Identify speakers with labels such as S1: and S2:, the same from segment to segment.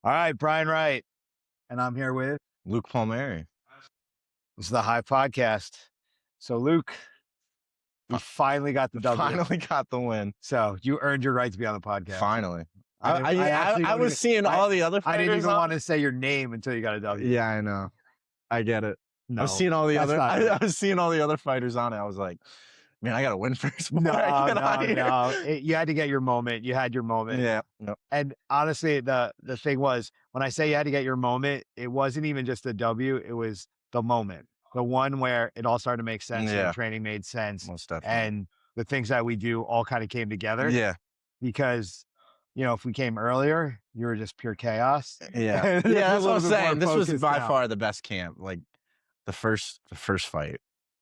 S1: All right, Brian Wright, and I'm here with
S2: Luke Palmieri.
S1: this is the Hivecast. So, Luke, we finally got the W.
S2: Finally got the win.
S1: So you earned your right to be on the podcast.
S2: Finally.
S1: actually
S2: I was seeing all the other
S1: I
S2: fighters.
S1: didn't even want to say your name until you got a W.
S2: Yeah, I know. I get it.
S1: No,
S2: I was seeing all the
S1: that's
S2: other.
S1: not right.
S2: I was seeing all the other fighters on it. I was like, man, I got to win first.
S1: No,
S2: before I get on here.
S1: no. You had to get your moment. You had your moment.
S2: Yeah. No.
S1: And honestly, the thing was, when I say you had to get your moment, it wasn't even just the W. It was the moment, the one where it all started to make sense.
S2: Yeah.
S1: And training made sense.
S2: Most definitely.
S1: And the things that we do all kind of came together.
S2: Yeah.
S1: Because, if we came earlier, you were just pure chaos.
S2: Yeah. Yeah. That's what I'm saying. This was by
S1: now.
S2: far the best camp. Like the first fight,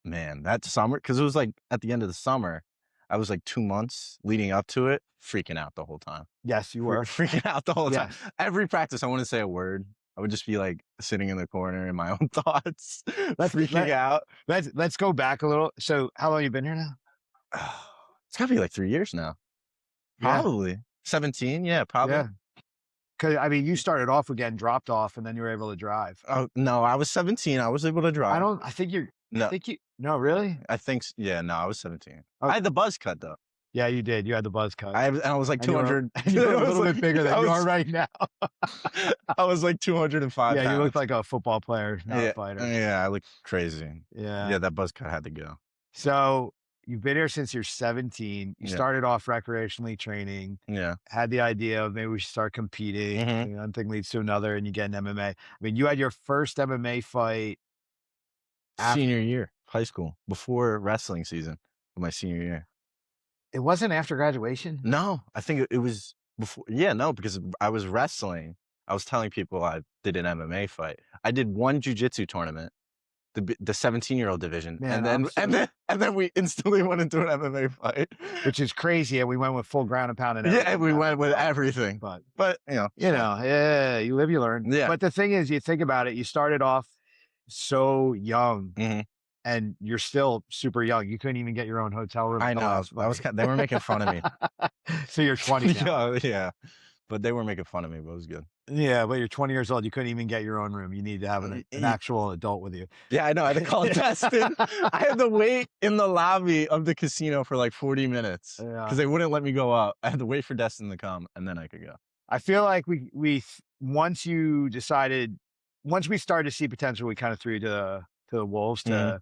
S2: man, that summer, because it was like at the end of the summer. I was like 2 months leading up to it, freaking out the whole time.
S1: Yes, you were.
S2: Freaking out the whole time.
S1: Yes.
S2: Every practice, I wouldn't say a word. I would just be like sitting in the corner in my own thoughts, freaking out.
S1: Let's go back a little. So how long have you been here now?
S2: It's gotta be like 3 years now. Probably. 17, yeah, probably.
S1: Yeah. Because, you started off again, dropped off, and then you were able to drive.
S2: Oh, no, I was 17. I was able to drive.
S1: No, really?
S2: I think, yeah, no, I was 17.
S1: Okay.
S2: I had the buzz cut, though.
S1: Yeah, you did. You had the buzz cut.
S2: I was like 200.
S1: You were a little bit bigger than you are right now.
S2: I was like 205
S1: Yeah,
S2: pounds.
S1: You looked like a football player, not a fighter.
S2: Yeah, I look crazy.
S1: Yeah.
S2: Yeah, that buzz cut had to go.
S1: So you've been here since you're 17. You started off recreationally training.
S2: Yeah.
S1: Had the idea of maybe we should start competing. One thing leads to another, and you get an MMA. You had your first MMA fight
S2: senior year, high school, before wrestling season of my senior year.
S1: It wasn't after graduation?
S2: No, I think it was before. Yeah, no, because I was wrestling. I was telling people I did an MMA fight. I did one jiu-jitsu tournament, the 17-year-old division.
S1: Man,
S2: and then we instantly went into an MMA fight.
S1: Which is crazy. And we went with full ground and pound and
S2: everything. Yeah, we went with everything. But
S1: yeah, you live, you learn.
S2: Yeah.
S1: But the thing is, you think about it, you started off so young. And you're still super young. You couldn't even get your own hotel room.
S2: I know. They were making fun of me.
S1: So you're 20 now.
S2: Yeah. But they were making fun of me, but it was good.
S1: Yeah, but you're 20 years old. You couldn't even get your own room. You need to have an actual adult with you.
S2: Yeah, I know. I had to call Destin. I had to wait in the lobby of the casino for like 40 minutes because they wouldn't let me go out. I had to wait for Destin to come, and then I could go.
S1: I feel like once we started to see potential, we kind of threw you to the wolves to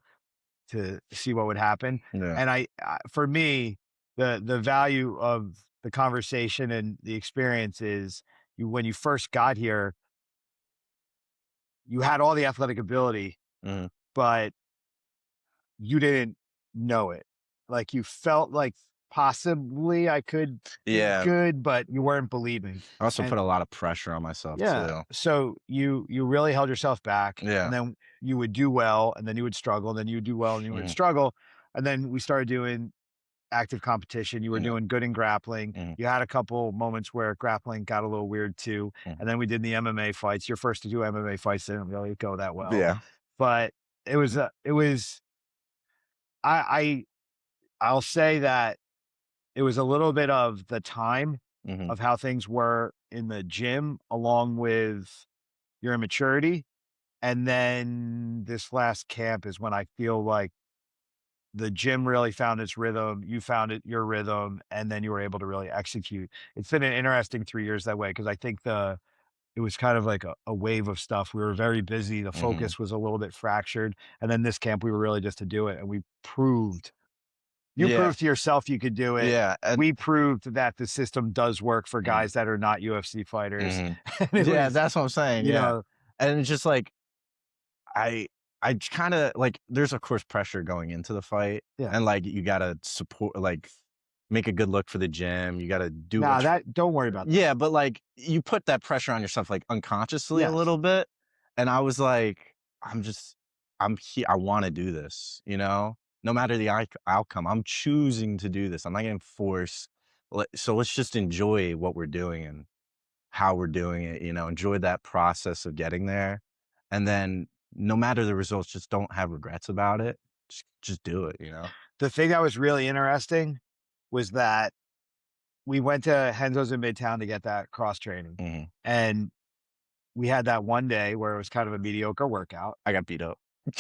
S1: see what would happen.
S2: Yeah.
S1: And for me, the value of the conversation and the experience is when you first got here, you had all the athletic ability, but you didn't know it. Like you felt like possibly I could be good, but you weren't believing.
S2: I also put a lot of pressure on myself too.
S1: So you really held yourself back.
S2: Yeah.
S1: And then you would do well, and then you would struggle, and then you would do well, and you would struggle. And then we started doing active competition. You were doing good in grappling. You had a couple moments where grappling got a little weird too. And then we did the MMA fights. Your first to do MMA fights didn't really go that well.
S2: Yeah.
S1: But I'll say that it was a little bit of the time of how things were in the gym, along with your immaturity. And then this last camp is when I feel like the gym really found its rhythm. You found your rhythm, and then you were able to really execute. It's been an interesting 3 years that way, because I think it was kind of like a wave of stuff. We were very busy. The focus was a little bit fractured. And then this camp, we were really just to do it. And we proved. You proved to yourself you could do it.
S2: Yeah.
S1: We proved that the system does work for guys that are not UFC fighters.
S2: That's what I'm saying.
S1: You know,
S2: and it's just like, I kind of like, there's of course pressure going into the fight. Yeah. And like, you got to support, like make a good look for the gym. You got to do
S1: don't worry about that.
S2: Yeah. But like you put that pressure on yourself, like unconsciously a little bit. And I was like, I'm here. I want to do this, no matter the outcome. I'm choosing to do this. I'm not getting forced. So let's just enjoy what we're doing and how we're doing it, enjoy that process of getting there. And then no matter the results, just don't have regrets about it. Just do it,
S1: The thing that was really interesting was that we went to Henzo's in Midtown to get that cross training. And we had that one day where it was kind of a mediocre workout.
S2: I got beat up.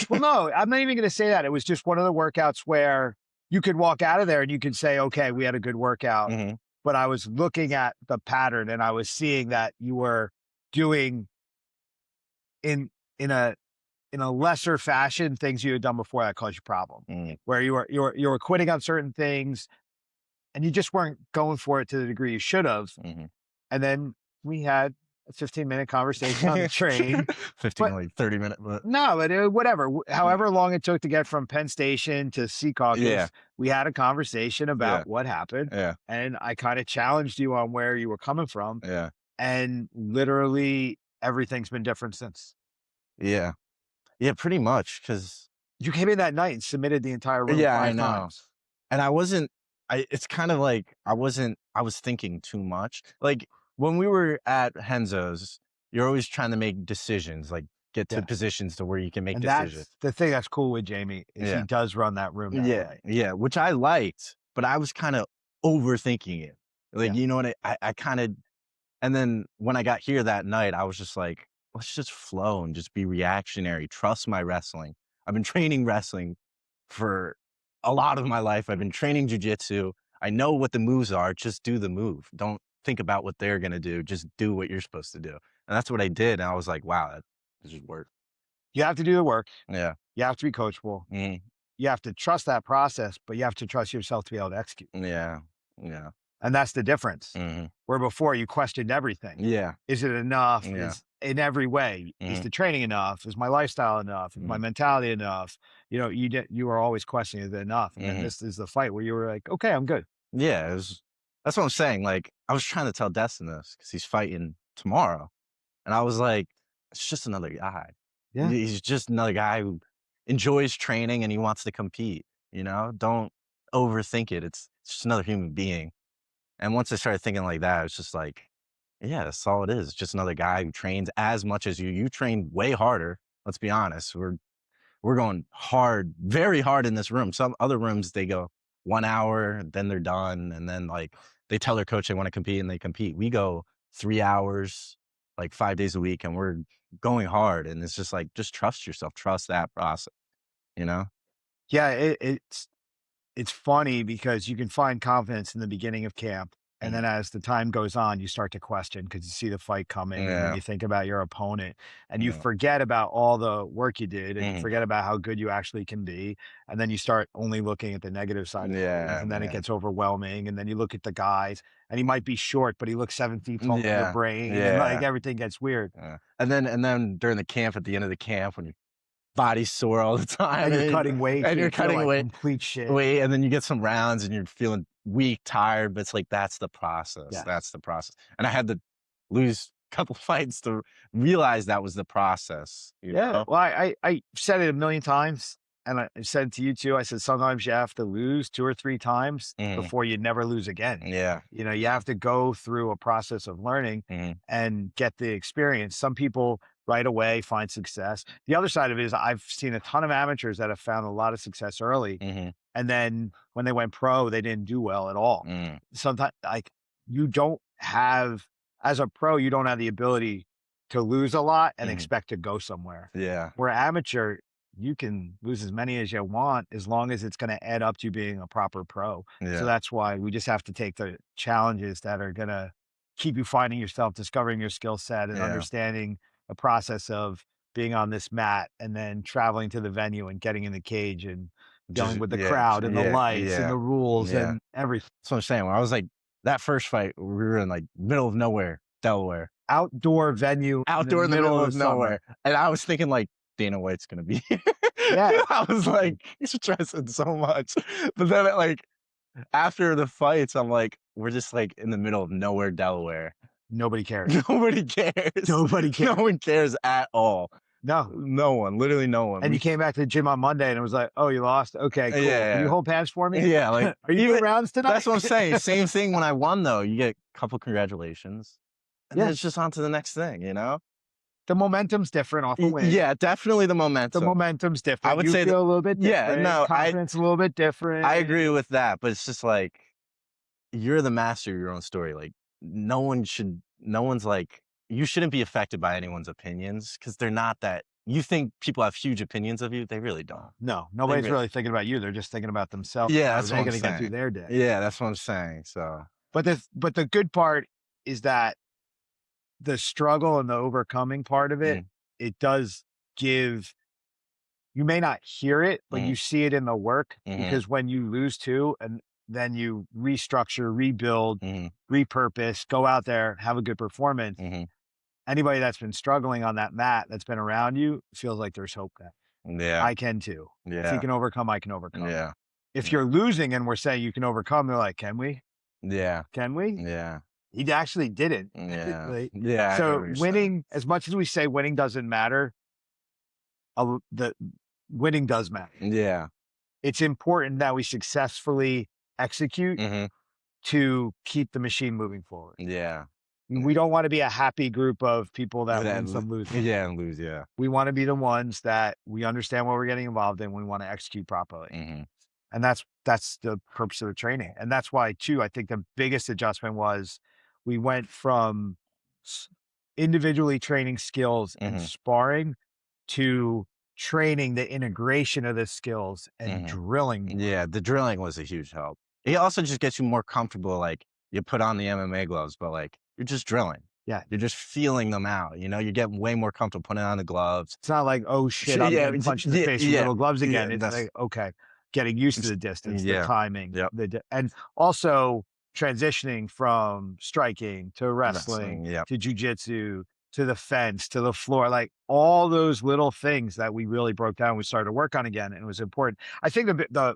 S1: Well, no, I'm not even gonna say that. It was just one of the workouts where you could walk out of there and you could say, "Okay, we had a good workout."
S2: Mhm.
S1: But I was looking at the pattern and I was seeing that you were doing in in a in a lesser fashion things you had done before that caused you problem,
S2: Mm,
S1: where you were quitting on certain things and you just weren't going for it to the degree you should have.
S2: mhm.
S1: And then we had a 15-minute conversation on the train.
S2: 15,
S1: But
S2: like 30 minute, but
S1: no, but whatever,
S2: mm,
S1: however long it took to get from Penn Station to Sea
S2: yeah,
S1: Caucus, we had a conversation
S2: yeah,
S1: about what happened.
S2: yeah,
S1: And I kind of challenged you on where you were coming from.
S2: yeah,
S1: And literally everything's been different since.
S2: yeah. Yeah, pretty much. Cause
S1: You came in that night and submitted the entire room
S2: yeah, I
S1: 5
S2: know.
S1: times.
S2: And I wasn't it's kind of like I was thinking too much. Like, when we were at Henzo's, you're always trying to make decisions, like, get to
S1: Yes.
S2: positions to where you can make
S1: And
S2: decisions.
S1: that's the thing that's cool with Jamie is he
S2: Yeah.
S1: does run that room that
S2: Yeah,
S1: way.
S2: yeah, which I liked, but I was kinda overthinking it. Like,
S1: Yeah.
S2: you know what I kinda and then when I got here that night, I was just like, "Let's just flow and just be reactionary, trust my wrestling." I've been training wrestling for a lot of my life. I've been training jujitsu. I know what the moves are, just do the move. Don't think about what they're gonna do, just do what you're supposed to do. And that's what I did, and I was like, "Wow, that just worked."
S1: You have to do the work.
S2: Yeah.
S1: You have to be coachable.
S2: Mhm.
S1: You have to trust that process, but you have to trust yourself to be able to execute.
S2: Yeah. Yeah.
S1: And that's the difference.
S2: Mhm.
S1: Where before you questioned everything.
S2: Yeah.
S1: Is it enough?
S2: Yeah.
S1: Is in every way, is
S2: Mhm.
S1: the training enough? Is my lifestyle enough? Is my
S2: Mhm.
S1: mentality enough? You were always questioning, is it enough? And then
S2: Mhm.
S1: this is the fight where you were like, okay, I'm good.
S2: Yeah, it was that's what I'm saying, like, I was trying to tell Destin this because he's fighting tomorrow, and I was like, "It's just another guy.
S1: Yeah.
S2: He's just another guy who enjoys training and he wants to compete, you know? Don't overthink it. It's just another human being." And once I started thinking like that, it's just like, yeah, that's all it is. It's just another guy who trains as much as you. You train way harder, let's be honest. We're going hard, very hard in this room. Some other rooms, they go 1 hour, then they're done. And then like they tell their coach they want to compete and they compete. We go 3 hours, like 5 days a week, and we're going hard. And it's just like, just trust yourself, trust that process, you know?
S1: Yeah. It's funny because you can find confidence in the beginning of camp, and
S2: Mhm.
S1: then as the time goes on, you start to question because you see the fight coming, and then
S2: Yeah.
S1: you think about your opponent, and you
S2: Yeah.
S1: forget about all the work you did, and you
S2: Mhm.
S1: forget about how good you actually can be, and then you start only looking at the negative side of things,
S2: Yeah,
S1: and then it
S2: man.
S1: gets overwhelming, and then you look at the guys, and he might be short, but he looks 7 feet taller than your
S2: Yeah.
S1: brain, and, like,
S2: Yeah.
S1: everything gets weird,
S2: Yeah. And then during the camp, at the end of the camp, when your body's sore all the time
S1: and you're cutting weight,
S2: and
S1: so you
S2: you're
S1: feel
S2: cutting
S1: like
S2: weight,
S1: complete shit.
S2: weight, and then you get some rounds and you're feeling weak, tired, but it's like that's the process.
S1: Yes.
S2: That's the process. And I had to lose a couple fights to realize that was the process, you
S1: Yeah,
S2: know?
S1: well, I said it a million times, and I said it to you too. I said, "Sometimes you have to lose 2 or 3 times
S2: Mhm.
S1: before you never lose again."
S2: Yeah.
S1: You have to go through a process of learning
S2: Mhm.
S1: and get the experience. Some people right away find success. The other side of it is I've seen a ton of amateurs that have found a lot of success early,
S2: Mhm.
S1: and then when they went pro, they didn't do well at all.
S2: Mhm.
S1: Sometimes, like, you don't have as a pro, you don't have the ability to lose a lot and
S2: Mhm.
S1: expect to go somewhere.
S2: Yeah.
S1: Where amateur, you can lose as many as you want as long as it's gonna add up to being a proper pro. So
S2: Yeah.
S1: that's why we just have to take the challenges that are gonna keep you finding yourself, discovering your skill set, and
S2: Yeah.
S1: understanding the process of being on this mat and then traveling to the venue and getting in the cage and dealing
S2: Just
S1: with the
S2: yeah.
S1: crowd and the
S2: Yeah.
S1: lights and
S2: Yeah.
S1: the rules
S2: Yeah.
S1: and everything.
S2: That's what I'm saying. When I was like that first fight, we were in like middle of nowhere, Delaware.
S1: Outdoor venue in the
S2: Outdoor in the
S1: middle
S2: middle
S1: of the
S2: of
S1: summer.
S2: nowhere, and I was thinking, like, Dana White's gonna be here.
S1: Yeah,
S2: I was like, he's stressing so much, but then, like, after the fights, I'm like, we're just, like, in the middle of nowhere, Delaware.
S1: nobody cares.
S2: Nobody cares.
S1: Nobody
S2: No
S1: cares.
S2: one cares at all.
S1: No.
S2: No one, literally no one.
S1: And you
S2: We
S1: came back to the gym on Monday and it was like, "Oh, you lost? Okay, cool. Can you
S2: yeah,
S1: hold pads for me?
S2: yeah, like,
S1: Are you doing
S2: even
S1: rounds tonight?"
S2: that's what I'm saying, same thing when I won, though. You get a couple congratulations, and then
S1: Yeah.
S2: it's just on to the next thing, you know?
S1: The momentum's different off a win.
S2: Yeah, definitely the
S1: The
S2: momentum.
S1: momentum's
S2: I
S1: different.
S2: would
S1: You
S2: say that
S1: feel a little bit
S2: yeah,
S1: different.
S2: no,
S1: Confidence a little bit
S2: I
S1: different.
S2: agree with that, but it's just like, you're the master of your own story, like, no one's like you shouldn't be affected by anyone's opinions because they're not that. You think people have huge opinions of you, they really don't.
S1: No,
S2: They
S1: nobody's
S2: re
S1: really thinking about you. They're just thinking about themselves.
S2: Yeah,
S1: How are
S2: that's what
S1: they
S2: I'm
S1: gonna get through
S2: saying.
S1: their day?
S2: Yeah, that's what I'm saying, so
S1: But the good part is that the struggle and the overcoming part of it,
S2: mhm,
S1: it does give you may not hear it, but
S2: mhm,
S1: you see it in the work
S2: mhm,
S1: because when you lose 2 and then you restructure, rebuild,
S2: mhm,
S1: repurpose, go out there, have a good performance.
S2: mhm.
S1: Anybody that's been struggling on that mat that's been around you feels like there's hope there.
S2: Yeah,
S1: I can too. If he
S2: yeah,
S1: can overcome, I can overcome.
S2: yeah,
S1: If
S2: yeah,
S1: you're losing and we're saying you can overcome, they're like, "Can we?
S2: yeah,
S1: Can we?"
S2: yeah,
S1: He actually didn't.
S2: yeah,
S1: Like,
S2: yeah, I hear
S1: so
S2: what you're saying.
S1: winning, as much as we say winning doesn't matter, the winning does matter.
S2: Yeah,
S1: It's important that we successfully execute
S2: mhm,
S1: to keep the machine moving forward.
S2: yeah,
S1: We don't want to be a happy group of people that
S2: that
S1: win some, lose some.
S2: yeah, and lose, yeah,
S1: We want to be the ones that we understand what we're getting involved in. We want to execute properly.
S2: mhm,
S1: And that's the purpose of the training. And that's why too, I think the biggest adjustment was we went from s- individually training skills and
S2: mhm,
S1: sparring to training the integration of the skills and
S2: mhm.
S1: drilling more.
S2: Yeah, the drilling was a huge help. It also just gets you more comfortable, like, you put on the MMA gloves, but, like, you're just drilling.
S1: Yeah.
S2: You're just feeling them out, you get way more comfortable putting on the gloves.
S1: It's not like, oh shit, I'm
S2: Yeah,
S1: getting punched in the
S2: yeah,
S1: face with
S2: yeah,
S1: little gloves
S2: yeah,
S1: again. It's
S2: that's
S1: like, okay, getting used to
S2: it's
S1: the distance, the
S2: yeah,
S1: timing,
S2: yep,
S1: and also transitioning from striking to wrestling
S2: wrestling, yep,
S1: to jujitsu to the fence to the floor, like all those little things that we really broke down. We started to work on again, and it was important. I think the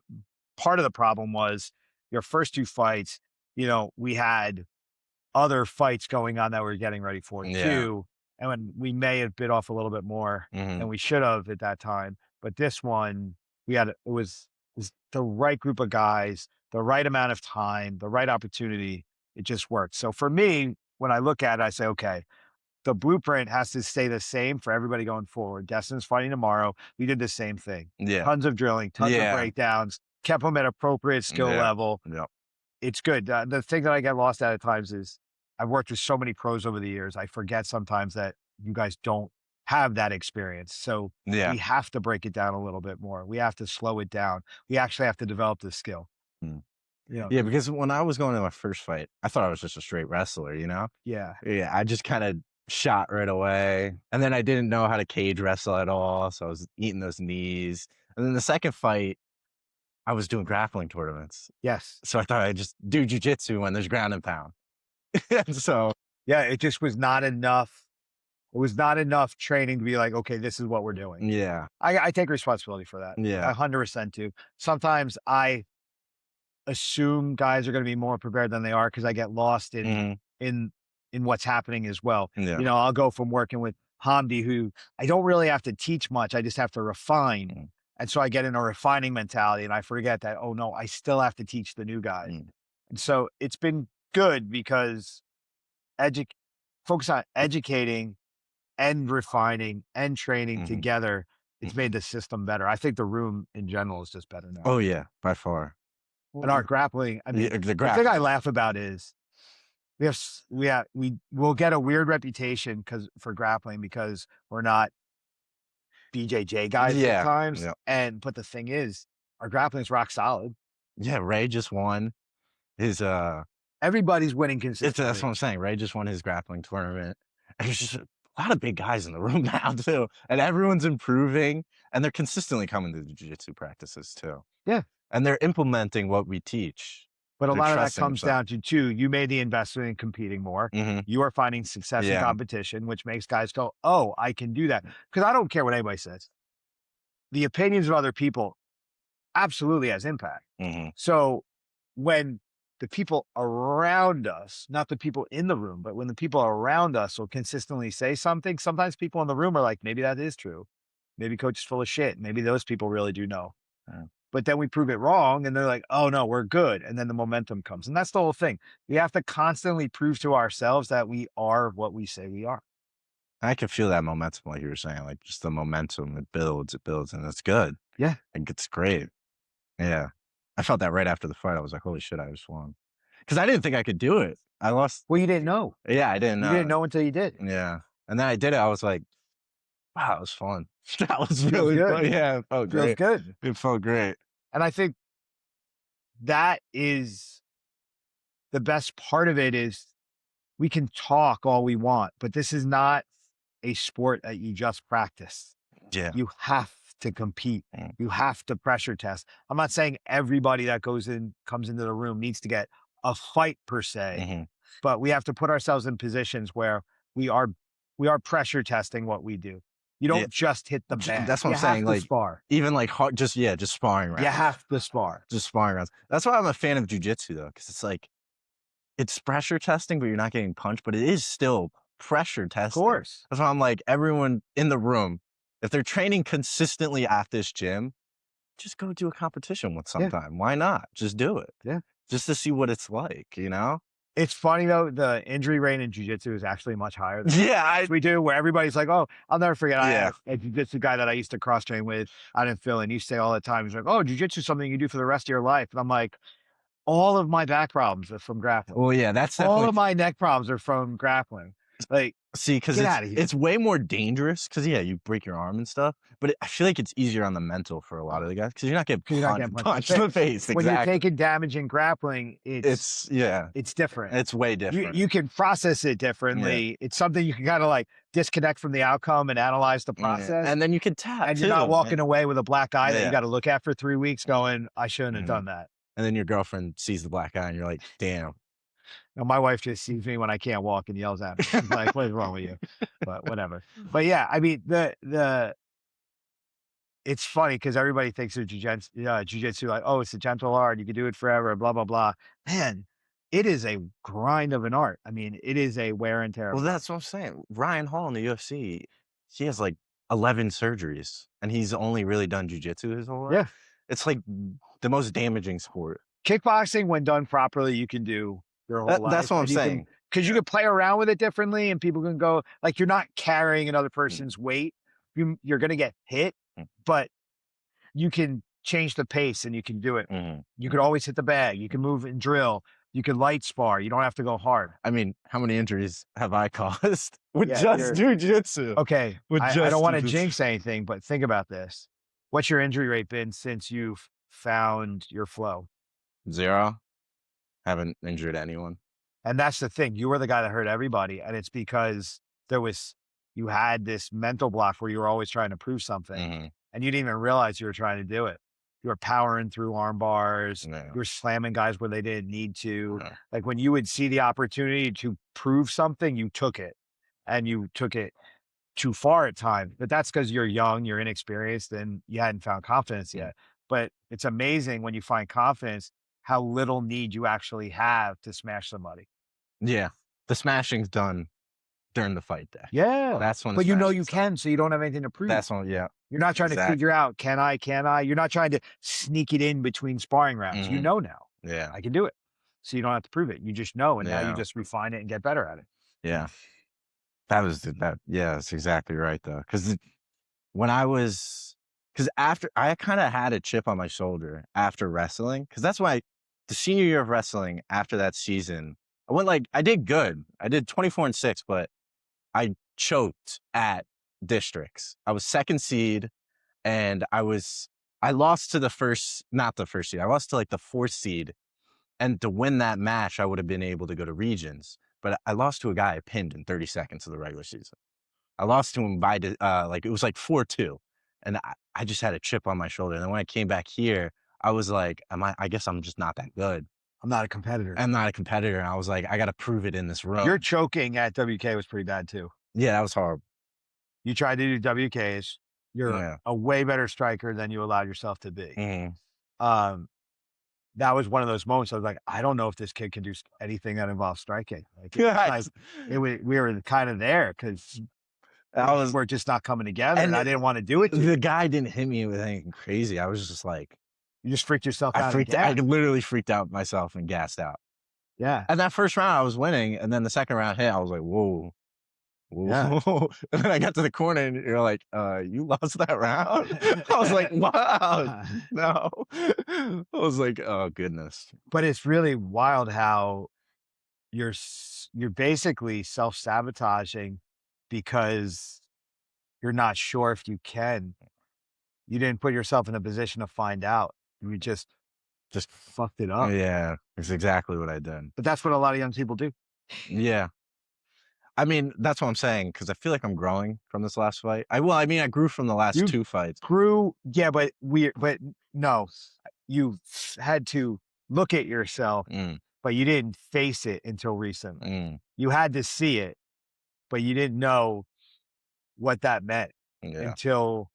S1: part of the problem was your first 2 fights. We had other fights going on that we're getting ready for
S2: yeah,
S1: too. And when we may have bit off a little bit more
S2: mhm,
S1: than we should have at that time. But this one, it was the right group of guys, the right amount of time, the right opportunity. It just worked. So for me, when I look at it, I say, okay, the blueprint has to stay the same for everybody going forward. Destin's fighting tomorrow. We did the same thing.
S2: yeah,
S1: Tons of drilling, tons of
S2: yeah,
S1: breakdowns, kept them at appropriate skill
S2: yeah,
S1: level.
S2: yep,
S1: It's good. The thing that I get lost at times is I've worked with so many pros over the years. I forget sometimes that you guys don't have that experience. So
S2: yeah,
S1: we have to break it down a little bit more. We have to slow it down. We actually have to develop the skill.
S2: mm. Yeah,
S1: 'Cause
S2: because when I was going to my first fight, I thought I was just a straight wrestler?
S1: yeah.
S2: Yeah, I just kinda shot right away, and then I didn't know how to cage wrestle at all, so I was eating those knees, and then the second fight, I was doing grappling tournaments,
S1: Yes.
S2: so I thought I'd just do jujitsu when there's ground and pound. And so
S1: Yeah. It just was not enough. It was not enough training to be like, okay, this is what we're doing.
S2: yeah,
S1: I take responsibility for that.
S2: yeah,
S1: 100% do. Sometimes I assume guys are gonna be more prepared than they are because I get lost
S2: mhm,
S1: in in what's happening as well.
S2: yeah,
S1: I'll go from working with Hamdi, who I don't really have to teach much, I just have to refine,
S2: mm,
S1: and so I get in a refining mentality, and I forget that, "Oh, no, I still have to teach the new guys."
S2: mm,
S1: And so it's been good because edu focus on educating and refining and training
S2: mhm,
S1: together, it's
S2: mhm.
S1: made the system better. I think the room in general is just better now.
S2: Oh, yeah, by far.
S1: And our
S2: Well,
S1: grappling, I mean,
S2: yeah, the
S1: the thing I
S2: grappling.
S1: laugh about is we will get a weird reputation because for grappling because we're not BJJ guys at
S2: Yeah,
S1: times,
S2: yeah,
S1: but the thing is, our grappling's rock solid.
S2: yeah, Ray just won his,
S1: Everybody's winning
S2: that's what
S1: consistently.
S2: I'm saying. Ray just won his grappling tournament. And there's just a lot of big guys in the room now too, and everyone's improving, and they're consistently coming to the jiu-jitsu practices too,
S1: Yeah,
S2: and they're implementing what we teach.
S1: but a
S2: They're
S1: lot of that
S2: trusting
S1: comes
S2: themselves.
S1: down to 2, you made the investment in competing more.
S2: Mhm.
S1: You are finding success in
S2: Yeah.
S1: competition, which makes guys go, "Oh, I can do that." Because I don't care what anybody says. The opinions of other people absolutely has impact.
S2: Mhm.
S1: So when the people around us, not the people in the room, but when the people around us will consistently say something, sometimes people in the room are like, maybe that is true. Maybe coach is full of shit. Maybe those people really do know.
S2: Yeah.
S1: But then we prove it wrong and they're like, oh no, we're good. And then the momentum comes. And that's the whole thing. We have to constantly prove to ourselves that we are what we say we are.
S2: I can feel that momentum, like you were saying, like, just the momentum, it builds, and it's good.
S1: Yeah.
S2: Like, it's great. Yeah. I felt that right after the fight. I was like, "Holy shit, I just won." Because I didn't think I could do it. I lost.
S1: Well, you didn't know.
S2: Yeah, I didn't
S1: You
S2: know.
S1: didn't know until you did.
S2: Yeah, and then I did it. I was like, wow, it was fun. That was
S1: Feels
S2: really fun.
S1: good.
S2: Yeah, it felt
S1: Feels
S2: great.
S1: good.
S2: It felt great.
S1: And I think that is the best part of it is we can talk all we want, but this is not a sport that you just practice.
S2: Yeah.
S1: You have to compete.
S2: Mm.
S1: You have to pressure test. I'm not saying everybody that comes into the room needs to get a fight per se,
S2: Mhm.
S1: but we have to put ourselves in positions where we are we are pressure testing what we do. You
S2: Yeah,
S1: don't just hit the bag.
S2: that's what
S1: You
S2: I'm
S1: have
S2: saying.
S1: to
S2: Like,
S1: spar.
S2: even like hard, just sparring
S1: You
S2: rounds,
S1: have to spar.
S2: just sparring rounds. That's why I'm a fan of jujitsu though, because it's like it's pressure testing, but you're not getting punched, but it is still pressure
S1: Of
S2: testing.
S1: course.
S2: That's why I'm like, everyone in the room, if they're training consistently at this gym, just go do a competition with
S1: Yeah.
S2: sometime. Why not? Just do it.
S1: Yeah.
S2: Just to see what it's like, you know?
S1: It's funny though, the injury rate in jujitsu is actually much higher than
S2: Yeah,
S1: we do, where everybody's like, "Oh, I'll never forget." I
S2: yeah.
S1: had a jujitsu guy that I used to cross train with out in Philly, and he used to say all the time, he's like, "Oh, jujitsu is something you do for the rest of your life." And I'm like, all of my back problems are from grappling.
S2: Well, yeah, that's
S1: All
S2: definitely.
S1: of my neck problems are from grappling. Like,
S2: See, because
S1: get
S2: it's
S1: out of here.
S2: it's way more dangerous. Because yeah, you break your arm and stuff, but I feel like it's easier on the mental for a lot of the guys because you're not getting
S1: 'Cause you're not getting punched in the
S2: punched in the
S1: face.
S2: face.
S1: When you're
S2: Exactly.
S1: taking damage in grappling,
S2: It's yeah,
S1: it's different.
S2: it's way
S1: You
S2: different.
S1: you can process it
S2: Yeah.
S1: differently. It's something you can kinda, like, disconnect from the outcome and analyze the
S2: Yeah,
S1: process,
S2: and then you can tap
S1: and you're not
S2: too,
S1: walking
S2: and
S1: away with a black eye that you
S2: yeah,
S1: gotta look at for 3 weeks going, "I shouldn't have
S2: mhm,
S1: done that."
S2: and then your girlfriend sees the black eye and you're like, "Damn."
S1: Now, my wife just sees me when I can't walk and yells at me. She's like, "What is wrong with you?" But whatever. But yeah, I mean, the it's funny because everybody thinks of jujitsu like, "Oh, it's a gentle art, you can do it forever, blah, blah, blah." Man, it is a grind of an art. I mean, it is a wear and tear of
S2: Well,
S1: an art.
S2: that's what I'm saying. Ryan Hall in the UFC, he has, like, 11 surgeries, and he's only really done jujitsu his whole life.
S1: Yeah.
S2: It's, like, the most damaging sport.
S1: Kickboxing, when done properly, you can do your whole
S2: That's
S1: life,
S2: what I'm
S1: and you can
S2: saying.
S1: because you
S2: Yeah.
S1: can play around with it differently, and people can go like, you're not carrying another
S2: Mm,
S1: person's weight. You're gonna get hit,
S2: mm,
S1: but you can change the pace and you can do it.
S2: mhm,
S1: You could
S2: mhm.
S1: always hit the bag. You can move and drill. You can light spar. You don't have to go hard.
S2: I mean, how many injuries have I caused with
S1: Yeah,
S2: just
S1: you're
S2: jujitsu?
S1: okay.
S2: With
S1: I don't
S2: just
S1: wanna
S2: jujitsu.
S1: jinx anything, but think about this. What's your injury rate been since you've found your flow?
S2: 0. Haven't injured anyone.
S1: And that's the thing. You were the guy that hurt everybody, and it's because there was you had this mental block where you were always trying to prove something,
S2: Mhm.
S1: and you didn't even realize you were trying to do it. You were powering through arm bars.
S2: Yeah,
S1: You were slamming guys where they didn't need to.
S2: yeah,
S1: Like, when you would see the opportunity to prove something, you took it, and you took it too far at times, but that's because 'cause you're young, you're inexperienced, and you hadn't found confidence
S2: mm.
S1: yet. But it's amazing when you find confidence, how little need you actually have to smash somebody.
S2: Yeah. The smashing's done during the fight day.
S1: Yeah,
S2: That's when the
S1: but you know you
S2: smashing's done.
S1: can, so you don't have anything to prove.
S2: That's when yeah,
S1: You're not trying to figure
S2: exactly.
S1: out, "Can I? Can I?" You're not trying to sneak it in between sparring rounds. You
S2: Mhm.
S1: know now,
S2: Yeah,
S1: "I can do it." So you don't have to prove it. You just know, and now you
S2: yeah,
S1: just refine it and get better at it.
S2: yeah. That was that yeah, that's exactly right, though. Because when I was, because after I kinda had a chip on my shoulder after wrestling, because that's why the senior year of wrestling after that season, I did good. I did 24 and 6, but I choked at districts. I was 2nd seed, and I lost to the first not the first seed, I lost to, like, the 4th seed, and to win that match, I would have been able to go to regions, but I lost to a guy I pinned in 30 seconds of the regular season. I lost to him by like, it was like 4-2, and I just had a chip on my shoulder, and then when I came back here, I was like, I guess I'm just not that good.
S1: I'm not a competitor.
S2: I'm not a competitor, and I was like, "I gotta prove it in this
S1: Your
S2: room."
S1: choking at WK was pretty bad too.
S2: Yeah, that was horrible.
S1: You tried to do WKs. You're
S2: Yeah.
S1: a way better striker than you allowed yourself to be.
S2: Mhm.
S1: Um, that was one of those moments I was like, "I don't know if this kid can do anything that involves striking." Like, it was like,
S2: Yes.
S1: we were kind of there because
S2: I was
S1: we're just not coming together, and
S2: and
S1: I didn't wanna do it to
S2: the
S1: you.
S2: guy didn't hit me with anything crazy, I was just like
S1: You just freaked yourself out and
S2: I
S1: gassed.
S2: literally freaked out myself and gassed out.
S1: Yeah,
S2: And that first round, I was winning, and then the second round hit, I was like, "Whoa,
S1: yeah.
S2: whoa." And then I got to the corner, and you're like, you lost that round?" I was like, "Wow, no." I was like, "Oh, goodness."
S1: But it's really wild how you're basically self-sabotaging because you're not sure if you can. You didn't put yourself in a position to find out. You just
S2: Just
S1: fucked it up.
S2: yeah, it's exactly what I did.
S1: But that's what a lot of young people do.
S2: Yeah. I mean, that's what I'm saying because I feel like I'm growing from this last fight. I mean, I grew from the last
S1: You
S2: 2 fights.
S1: grew, yeah, but no, you had to look at yourself,
S2: Mm,
S1: but you didn't face it until recently.
S2: mm,
S1: You had to see it, but you didn't know what that meant
S2: yeah.
S1: until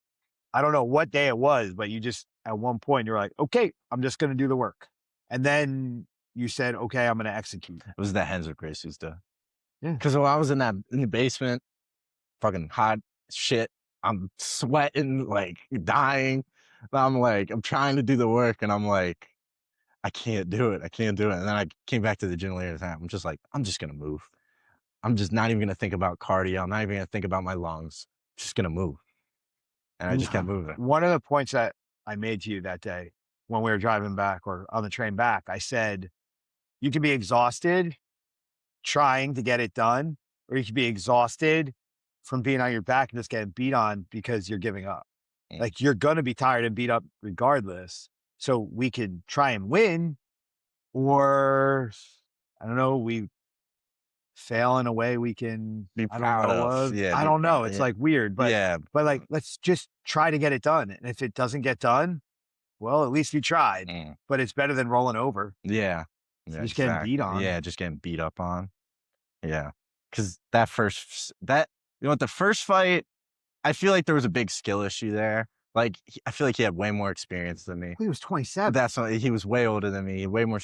S1: I don't know what day it was, but you just at one point you're like, okay, I'm just gonna do the work. And then you said, okay, I'm gonna execute.
S2: It was the Hens of Gracie's day.
S1: Yeah.
S2: Because when I was in the basement, fucking hot shit, I'm sweating, like, dying. I'm like, I'm trying to do the work, and I'm like, "I can't do it, I can't do it." And then I came back to the gym later that I'm just like, "I'm just gonna move. I'm just not even gonna think about cardio. I'm not even gonna think about my lungs. Just gonna move." And I just kept moving.
S1: One of the points that I made to you that day when we were driving back or on the train back, I said, you can be exhausted trying to get it done, or you can be exhausted from being on your back and just getting beat on because you're giving up.
S2: Mm.
S1: Like you're going to be tired and beat up regardless. So we could try and win, or I don't know, we fail in a way we can,
S2: Be
S1: I don't
S2: proud
S1: know,
S2: of. Yeah,
S1: I
S2: be
S1: don't know.
S2: proud.
S1: It's
S2: Yeah.
S1: like weird,
S2: Yeah.
S1: but like, let's just try to get it done. And if it doesn't get done, well, at least you tried,
S2: Mm.
S1: but it's better than rolling over.
S2: Yeah. Yeah,
S1: Just getting beat
S2: exactly.
S1: on.
S2: Yeah, just getting beat up on. Yeah, because that first that you know what, the first fight, I feel like there was a big skill issue there. Like, I feel like he had way more experience than me.
S1: He was 27.
S2: That's why he was way older than me, way more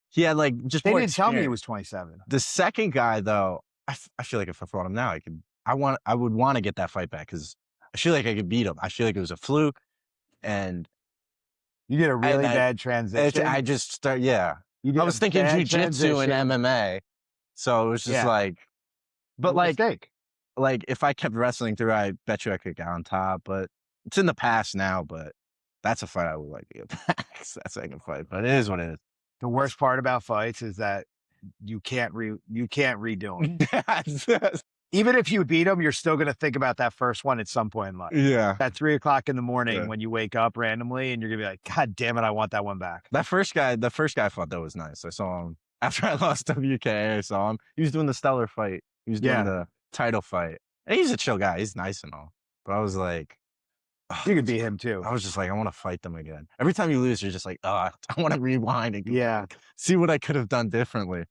S2: he had, like, just
S1: They
S2: more
S1: didn't tell me he
S2: experience.
S1: was 27.
S2: The second guy, though, I feel like if I fought him now, I would wanna get that fight back because I feel like I could beat him. I feel like it was a fluke, and
S1: You did a
S2: and
S1: really
S2: I
S1: bad
S2: I
S1: transition.
S2: just start yeah.
S1: You
S2: I
S1: did a
S2: was thinking
S1: bad
S2: jujitsu and
S1: transition.
S2: MMA, so it was just
S1: Yeah,
S2: like but,
S1: mistake.
S2: if I kept wrestling through, I bet you I could get on top, but it's in the past now, but that's a fight I would like to get back. That second fight, but it is what it
S1: The worst part about fights is that you can't redo them.
S2: is.
S1: Even if you beat them, you're still gonna think about that first one at some point in life.
S2: Yeah,
S1: At 3 o'clock in the morning
S2: yeah.
S1: when you wake up randomly and you're gonna be like, God damn it, I want that one back.
S2: The first guy I fought, that was nice. I saw him after I lost WKA, I saw him. He was doing the Stellar fight. He was doing
S1: Yeah,
S2: the title fight, and he's a chill guy. He's nice and all, but I was like,
S1: you could beat him too.
S2: I was just like, I want to fight them again. Every time you lose, you're just like, oh, I want to rewind and go
S1: Yeah,
S2: back, see what I could have done differently.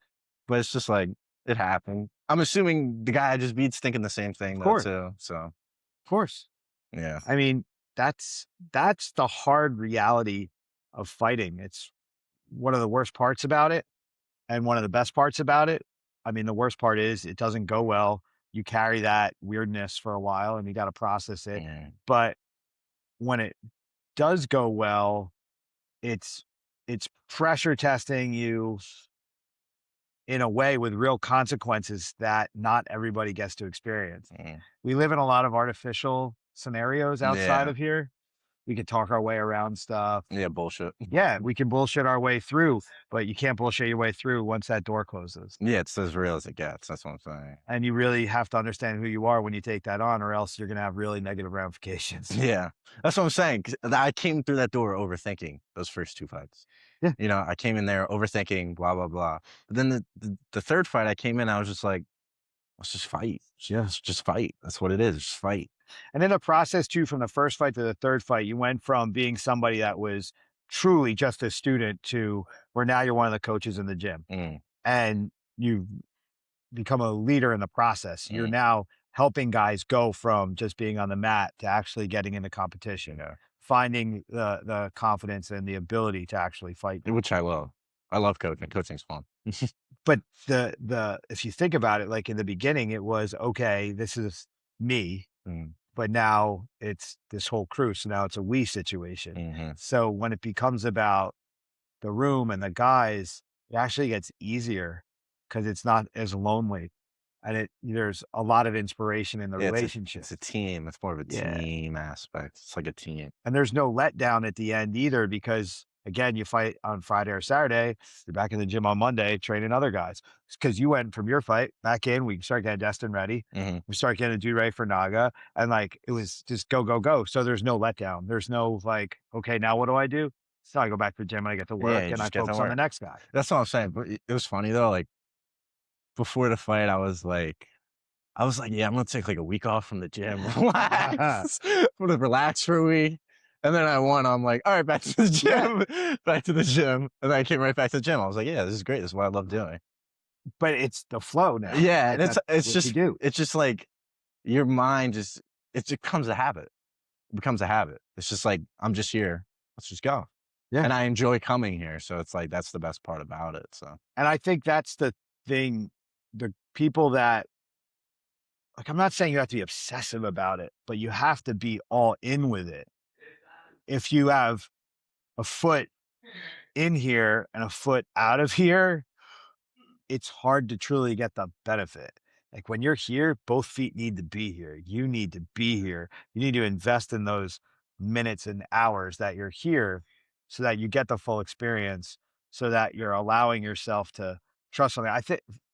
S2: But it's just like it happened. I'm assuming the guy I just beat's thinking the same thing
S1: of
S2: though
S1: course,
S2: too. So
S1: of course.
S2: yeah,
S1: I mean, that's the hard reality of fighting. It's one of the worst parts about it and one of the best parts about it. I mean, the worst part is it doesn't go well. You carry that weirdness for a while and you got to process it.
S2: mm,
S1: But when it does go well, it's it's pressure testing you in a way with real consequences that not everybody gets to experience.
S2: mm.
S1: We live in a lot of artificial scenarios outside
S2: Yeah,
S1: of here. We can talk our way around stuff.
S2: yeah, bullshit.
S1: Yeah, we can bullshit our way through, but you can't bullshit your way through once that door closes.
S2: Yeah, it's as real as it gets. That's what I'm saying.
S1: And you really have to understand who you are when you take that on, or else you're gonna have really negative ramifications.
S2: Yeah, that's what I'm saying. 'Cause I came through that door overthinking those first 2 fights.
S1: Yeah.
S2: You know, I came in there overthinking, blah blah blah. But then the third fight I came in, I was just like, let's just fight. Just fight. That's what it is. Just fight.
S1: And in the process too, from the first fight to the third fight, you went from being somebody that was truly just a student to where now you're one of the coaches in the gym.
S2: Mm,
S1: And you've become a leader in the process. You're
S2: mm,
S1: now helping guys go from just being on the mat to actually getting into competition,
S2: yeah,
S1: finding the confidence and the ability to actually fight now.
S2: which I love. I love coaching. Coaching's fun.
S1: But the if you think about it, like in the beginning, it was okay, this is me,
S2: Mm,
S1: but now it's this whole crew. So now it's a we situation.
S2: mhm.
S1: So when it becomes about the room and the guys, it actually gets easier because it's not as lonely. And there's a lot of inspiration in the
S2: Yeah,
S1: relationship.
S2: it's a team. It's more of a
S1: Yeah.
S2: team aspect. It's like a team.
S1: And there's no letdown at the end either because Again, you fight on Friday or Saturday, you're back in the gym on Monday training other guys. Because you went from your fight back in, we start getting Destin ready.
S2: Mhm.
S1: We start getting a dude ready for Naga. And like it was just go, go, go. So there's no letdown. There's no like, okay, now what do I do? So I go back to the gym and I get to
S2: Yeah,
S1: work
S2: you
S1: and I
S2: just get to
S1: focus on the
S2: work.
S1: next guy.
S2: That's what I'm saying, but it was funny though, like, before the fight, I was like, "Yeah, I'm gonna take, like, a week off from the gym, relax. I'm gonna relax for a week." And then I won, I'm like, "Alright, back to the
S1: Yeah.
S2: gym, back to the gym." And then I came right back to the gym. I was like, "Yeah, this is great. This is what I love doing."
S1: But it's the flow now.
S2: Yeah, and
S1: Like
S2: it's
S1: that's
S2: it's
S1: what you
S2: just
S1: do.
S2: it's just like your mind just it becomes a habit. It becomes a habit. It's just like, "I'm just here. Let's just go."
S1: Yeah.
S2: And I enjoy coming here, so it's like that's the best part about it, so
S1: And I think that's the thing. The people that like, I'm not saying you have to be obsessive about it, but you have to be all in with it. If you have a foot in here and a foot out of here, it's hard to truly get the benefit. Like when you're here, both feet need to be here. You need to be here. You need to invest in those minutes and hours that you're here so that you get the full experience, so that you're allowing yourself to trust something.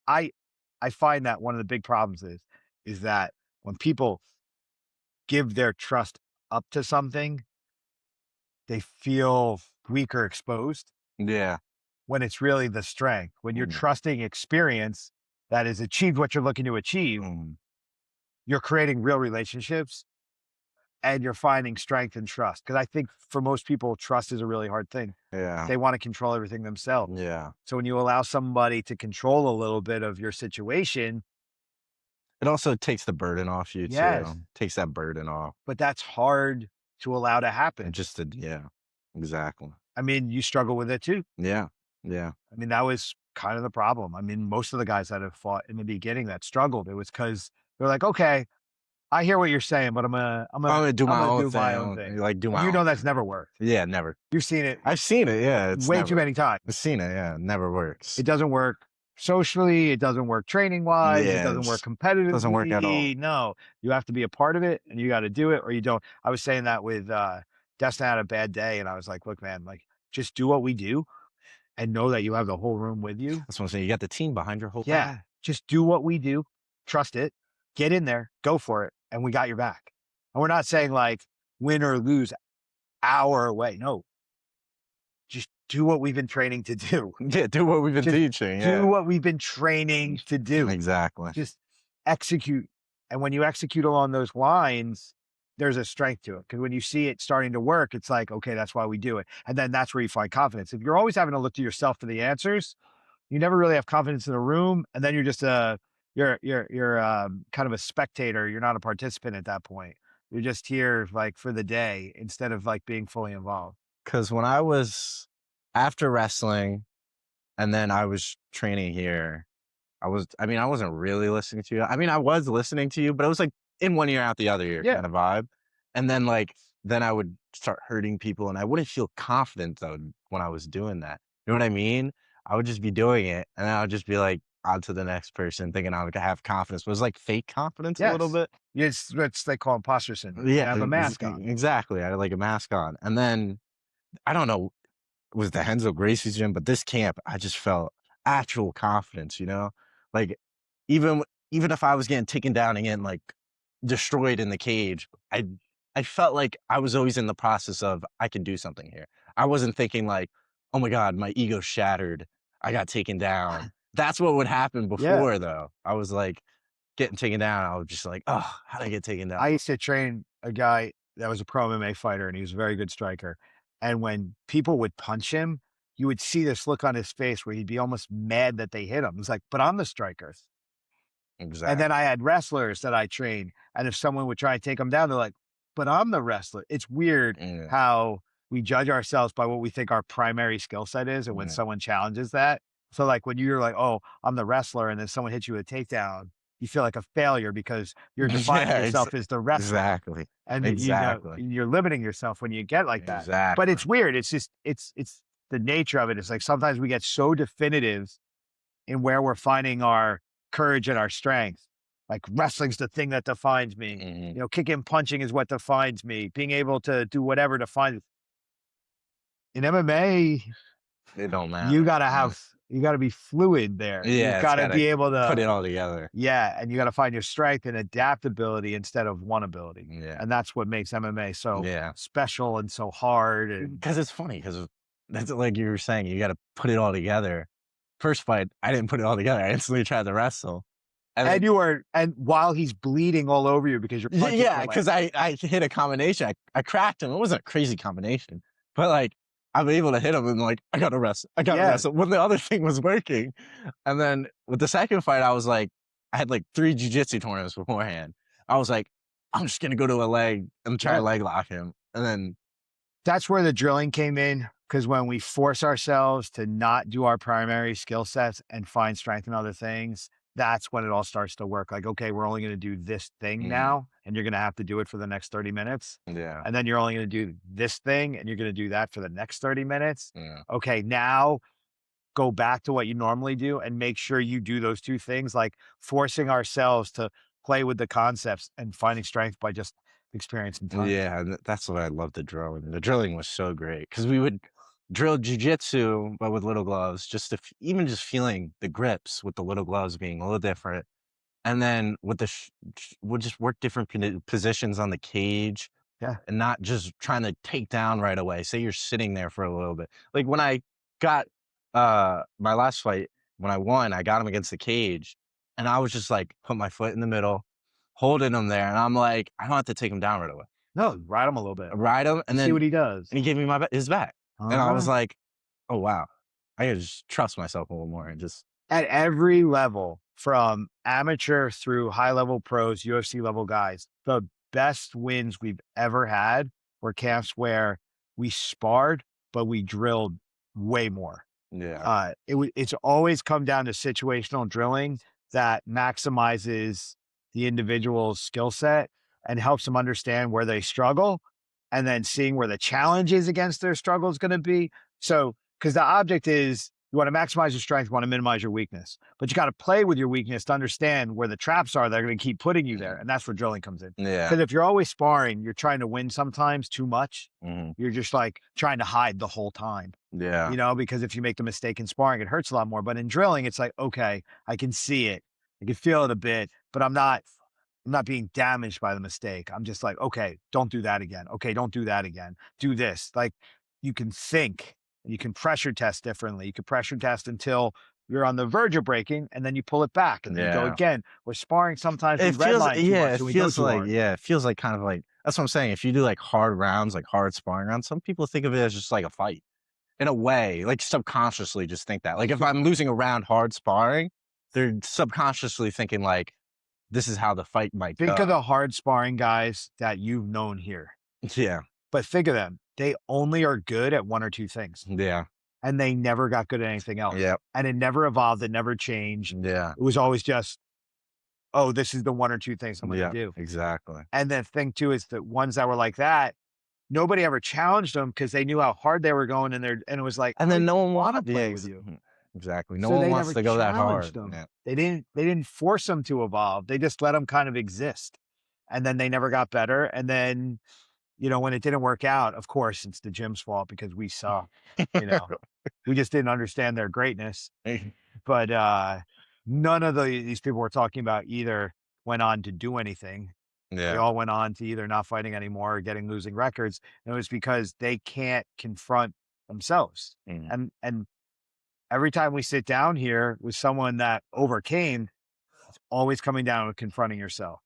S1: I I find that one of the big problems is that when people give their trust up to something, they feel weak or exposed
S2: yeah.
S1: when it's really the strength. When you're
S2: Mm,
S1: trusting experience that has achieved what you're looking to achieve,
S2: mm,
S1: you're creating real relationships and you're finding strength and trust. Because I think for most people, trust is a really hard thing.
S2: yeah,
S1: They want to control everything themselves.
S2: yeah.
S1: So when you allow somebody to control a little bit of your situation,
S2: It also takes the burden off you
S1: yes,
S2: too. Takes that burden off.
S1: but that's hard to allow to
S2: And
S1: happen.
S2: just to yeah, exactly.
S1: I mean, you struggle with it too.
S2: Yeah, yeah.
S1: I mean, that was kind of the problem. I mean, most of the guys that have fought in the beginning that struggled, it was because they're like, okay, I hear what you're saying, but
S2: I'm gonna do
S1: I'm
S2: my
S1: gonna
S2: own
S1: do my own
S2: thing,
S1: thing.
S2: like, do
S1: And
S2: my
S1: you
S2: own
S1: know that's
S2: thing.
S1: never worked.
S2: Yeah, never.
S1: You've seen it
S2: I've seen it, yeah, it's
S1: way too
S2: never
S1: many times.
S2: I've seen it, yeah, it never works.
S1: It doesn't work socially, it doesn't work training wise, it
S2: Yeah,
S1: doesn't work
S2: it doesn't work at all.
S1: competitively. No, you have to be a part of it and you got to do it or you don't. I was saying that with Destin had a bad day and I was like, look, man, like just do what we do and know that you have the whole room with you.
S2: That's what I'm saying, you got the team behind your whole back.
S1: Yeah, just do what we do, trust it, get in there, go for it, and we got your back. And we're not saying like win or lose our way. No, just do what we've been training to do.
S2: Yeah, do what we've been
S1: Just
S2: teaching,
S1: do
S2: yeah.
S1: what we've been training to do.
S2: Exactly.
S1: Just execute. And when you execute along those lines, there's a strength to it. Because when you see it starting to work, it's like, okay, that's why we do it. And then that's where you find confidence. If you're always having to look to yourself for the answers, you never really have confidence in a room, and then you're just kind of a spectator. You're not a participant at that point. You're just here like for the day instead of like being fully involved.
S2: Because when I was after wrestling and then I was training here, I wasn't really listening to you. I mean, I was listening to you, but it was like in one ear, out the other ear
S1: Yeah.
S2: kind of vibe. And then then I would start hurting people and I wouldn't feel confident though when I was doing that. You know what I mean? I would just be doing it and then I would just be like on to the next person thinking I would have confidence. But it was like fake confidence a little
S1: Yes.
S2: bit.
S1: It's they call imposter syndrome. You
S2: Yeah,
S1: have a mask on.
S2: exactly. I had like a mask on. And then I don't know, it was the Henzo Gracie's gym, but this camp, I just felt actual confidence, you know? Like, even even if I was getting taken down and getting, like, destroyed in the cage, I felt like I was always in the process of, "I can do something here." I wasn't thinking like, "Oh my god, my ego shattered. I got taken down." That's what would happen
S1: Yeah.
S2: before, though. I was, like, getting taken down, I was just like, "Oh, how'd I get taken down?"
S1: I used to train a guy that was a pro MMA fighter, and he was a very good striker. And when people would punch him, you would see this look on his face where he'd be almost mad that they hit him. It's like, but I'm the striker. And then
S2: Exactly.
S1: I had wrestlers that I trained, and if someone would try and take them down, they're like, "But I'm the wrestler." It's weird
S2: Yeah,
S1: how we judge ourselves by what we think our primary skill set is, and when
S2: yeah.
S1: someone challenges that. So, like, when you're like, "Oh, I'm the wrestler," and then someone hits you with a takedown, you feel like a failure because you're defining
S2: Yeah,
S1: yourself as the wrestler,
S2: exactly.
S1: and,
S2: Exactly.
S1: you're limiting yourself when you get like that. But
S2: Exactly.
S1: it's weird. It's just it's the nature of it. It's like sometimes we get so definitive in where we're finding our courage and our strength. Like wrestling's the thing that defines me.
S2: Mhm.
S1: Kicking, punching is what defines me. Being able to do whatever defines. in MMA,
S2: It don't
S1: you
S2: matter.
S1: gotta
S2: Yeah.
S1: have you gotta be fluid there. You've
S2: Yeah, it's
S1: gotta
S2: gotta
S1: be able
S2: put
S1: to,
S2: it all together.
S1: yeah, and you gotta find your strength and adaptability instead of one ability.
S2: Yeah.
S1: And that's what makes MMA so
S2: Yeah.
S1: special and so hard. And
S2: Because it's funny, because that's like you were saying, you gotta put it all together. First fight, I didn't put it all together. I instantly tried to wrestle. And then
S1: and while he's bleeding all over you because your punches
S2: yeah,
S1: were like,
S2: because I hit a combination. I cracked him. It wasn't a crazy combination, but, like, I'm able to hit him and, like, I gotta wrestle. I gotta
S1: yeah,
S2: wrestle when the other thing was working. And then with the second fight, I was like, I had, like, 3 jujitsu tournaments beforehand. I was like, "I'm just gonna go to a leg and try to
S1: yeah.
S2: leg lock him." And then
S1: That's where the drilling came in, because when we force ourselves to not do our primary skill sets and find strength in other things, that's when it all starts to work. Like, okay, we're only going to do this thing
S2: mhm,
S1: now, and you're going to have to do it for the next 30 minutes.
S2: yeah,
S1: And then you're only going to do this thing, and you're going to do that for the next 30 minutes.
S2: yeah,
S1: Okay, now go back to what you normally do and make sure you do those two things, like forcing ourselves to play with the concepts and finding strength by just experiencing time.
S2: yeah, and that's what I loved the drilling. The drilling was so great because we would drill jujitsu, but with little gloves, just to even just feeling the grips with the little gloves being a little different. And then with the we'll just work different positions on the cage
S1: Yeah.
S2: and not just trying to take down right away. Say you're sitting there for a little bit. Like when I got my last fight, when I won, I got him against the cage and I was just like put my foot in the middle, holding him there. And I'm like, I don't have to take him down right away.
S1: No, ride him a little bit.
S2: I ride him
S1: And
S2: and
S1: see
S2: then
S1: what he does.
S2: and he gave me his back. And I was
S1: Uh-huh.
S2: like, oh wow. I gotta just trust myself a little more and just
S1: At every level, from amateur through high level pros, UFC level guys, the best wins we've ever had were camps where we sparred, but we drilled way more.
S2: yeah.
S1: It's always come down to situational drilling that maximizes the individual's skill set and helps them understand where they struggle, and then seeing where the challenges against their struggle is going to be. So, because the object is you want to maximize your strength, you want to minimize your weakness, but you got to play with your weakness to understand where the traps are that are going to keep putting you there.
S2: Mhm.
S1: And that's where drilling comes in.
S2: Yeah.
S1: Because if you're always sparring, you're trying to win sometimes too much.
S2: Mhm.
S1: You're just like trying to hide the whole time,
S2: Yeah.
S1: because if you make the mistake in sparring, it hurts a lot more. But in drilling, it's like, okay, I can see it, I can feel it a bit, but I'm not being damaged by the mistake. I'm just like, okay, don't do that again. Okay, don't do that again. Do this. Like you can think, you can pressure test differently. You can pressure test until you're on the verge of breaking, and then you pull it back, and then you go
S2: Yeah.
S1: again. We're sparring sometimes we redline too much, and we go too hard.
S2: It feels like kind of like that's what I'm saying. If you do like hard rounds, like hard sparring rounds, some people think of it as just like a fight. In a way, like subconsciously just think that. Like if I'm losing a round hard sparring, they're subconsciously thinking like, this is how the fight might
S1: Think
S2: go.
S1: of the hard sparring guys that you've known here,
S2: Yeah.
S1: but think of them. They only are good at one or two things,
S2: Yeah.
S1: and they never got good at anything else.
S2: Yep.
S1: And it never evolved. It never changed.
S2: Yeah.
S1: It was always just, oh, this is the one or two things I'm going to
S2: Yeah.
S1: do.
S2: Exactly.
S1: And the thing too is the ones that were like that, nobody ever challenged them because they knew how hard they were going, and it was like,
S2: And
S1: I
S2: then no one
S1: want to
S2: wanted, yeah,
S1: play with you.
S2: exactly. No
S1: So
S2: one
S1: they
S2: wants
S1: never
S2: to go that
S1: challenged
S2: hard.
S1: them.
S2: Yeah.
S1: They didn't force them to evolve. They just let them kind of exist. And then they never got better. And then, when it didn't work out, of course, it's the gym's fault because we saw, you know, we just didn't understand their greatness. But none of these people we're talking about either went on to do anything. They
S2: Yeah.
S1: all went on to either not fighting anymore or getting losing records. And it was because they can't confront themselves.
S2: Mhm.
S1: And every time we sit down here with someone that overcame, always coming down to confronting yourself.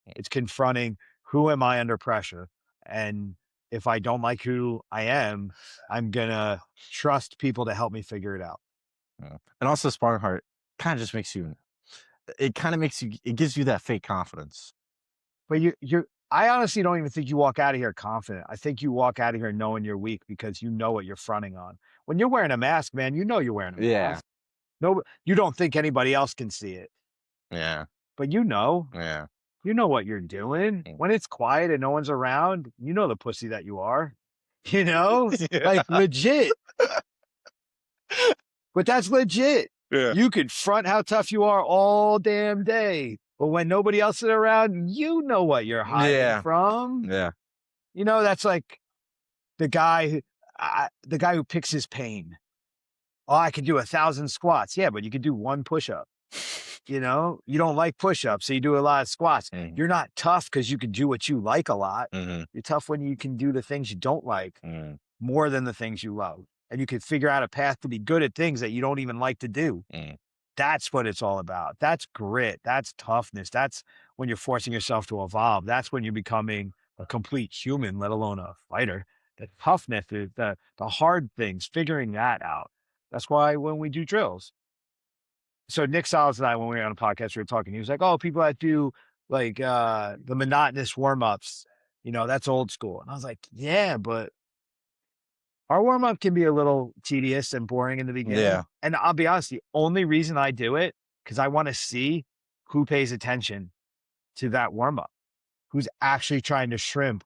S1: It's confronting, who am I under pressure? And if I don't like who I am, I'm gonna trust people to help me figure it out.
S2: Yeah. And also sparring hard kind of just makes you it kind of makes you it gives you that fake confidence.
S1: But I honestly don't even think you walk out of here confident. I think you walk out of here knowing you're weak because you know what you're fronting on. When you're wearing a mask, man, you know you're wearing a
S2: Yeah.
S1: mask. No, you don't think anybody else can see it,
S2: Yeah.
S1: but you know.
S2: Yeah.
S1: You know what you're doing.
S2: Mm.
S1: When it's quiet and no one's around, you know the pussy that you are, you know?
S2: Yeah.
S1: Like, legit. But that's legit.
S2: Yeah.
S1: You could front how tough you are all damn day, but when nobody else is around, you know what you're hiding
S2: Yeah.
S1: from.
S2: Yeah.
S1: That's like the guy who the guy who picks his pain. Oh, I can do 1,000 squats. Yeah, but you can do one push-up. You know, you don't like push-ups, so you do a lot of squats.
S2: Mm,
S1: You're not tough because you can do what you like a lot.
S2: mhm,
S1: You're tough when you can do the things you don't like
S2: mm,
S1: more than the things you love. And you can figure out a path to be good at things that you don't even like to do.
S2: mm,
S1: That's what it's all about. That's grit. That's toughness. That's when you're forcing yourself to evolve. That's when you're becoming a complete human, let alone a fighter. The toughness is the hard things, figuring that out. That's why when we do drills. So Nick Solis and I, when we were on a podcast, we were talking. He was like, "Oh, people that do like the monotonous warm ups, that's old school." And I was like, "Yeah, but our warm up can be a little tedious and boring in the beginning."
S2: yeah,
S1: And I'll be honest, the only reason I do it because I want to see who pays attention to that warm up, who's actually trying to shrimp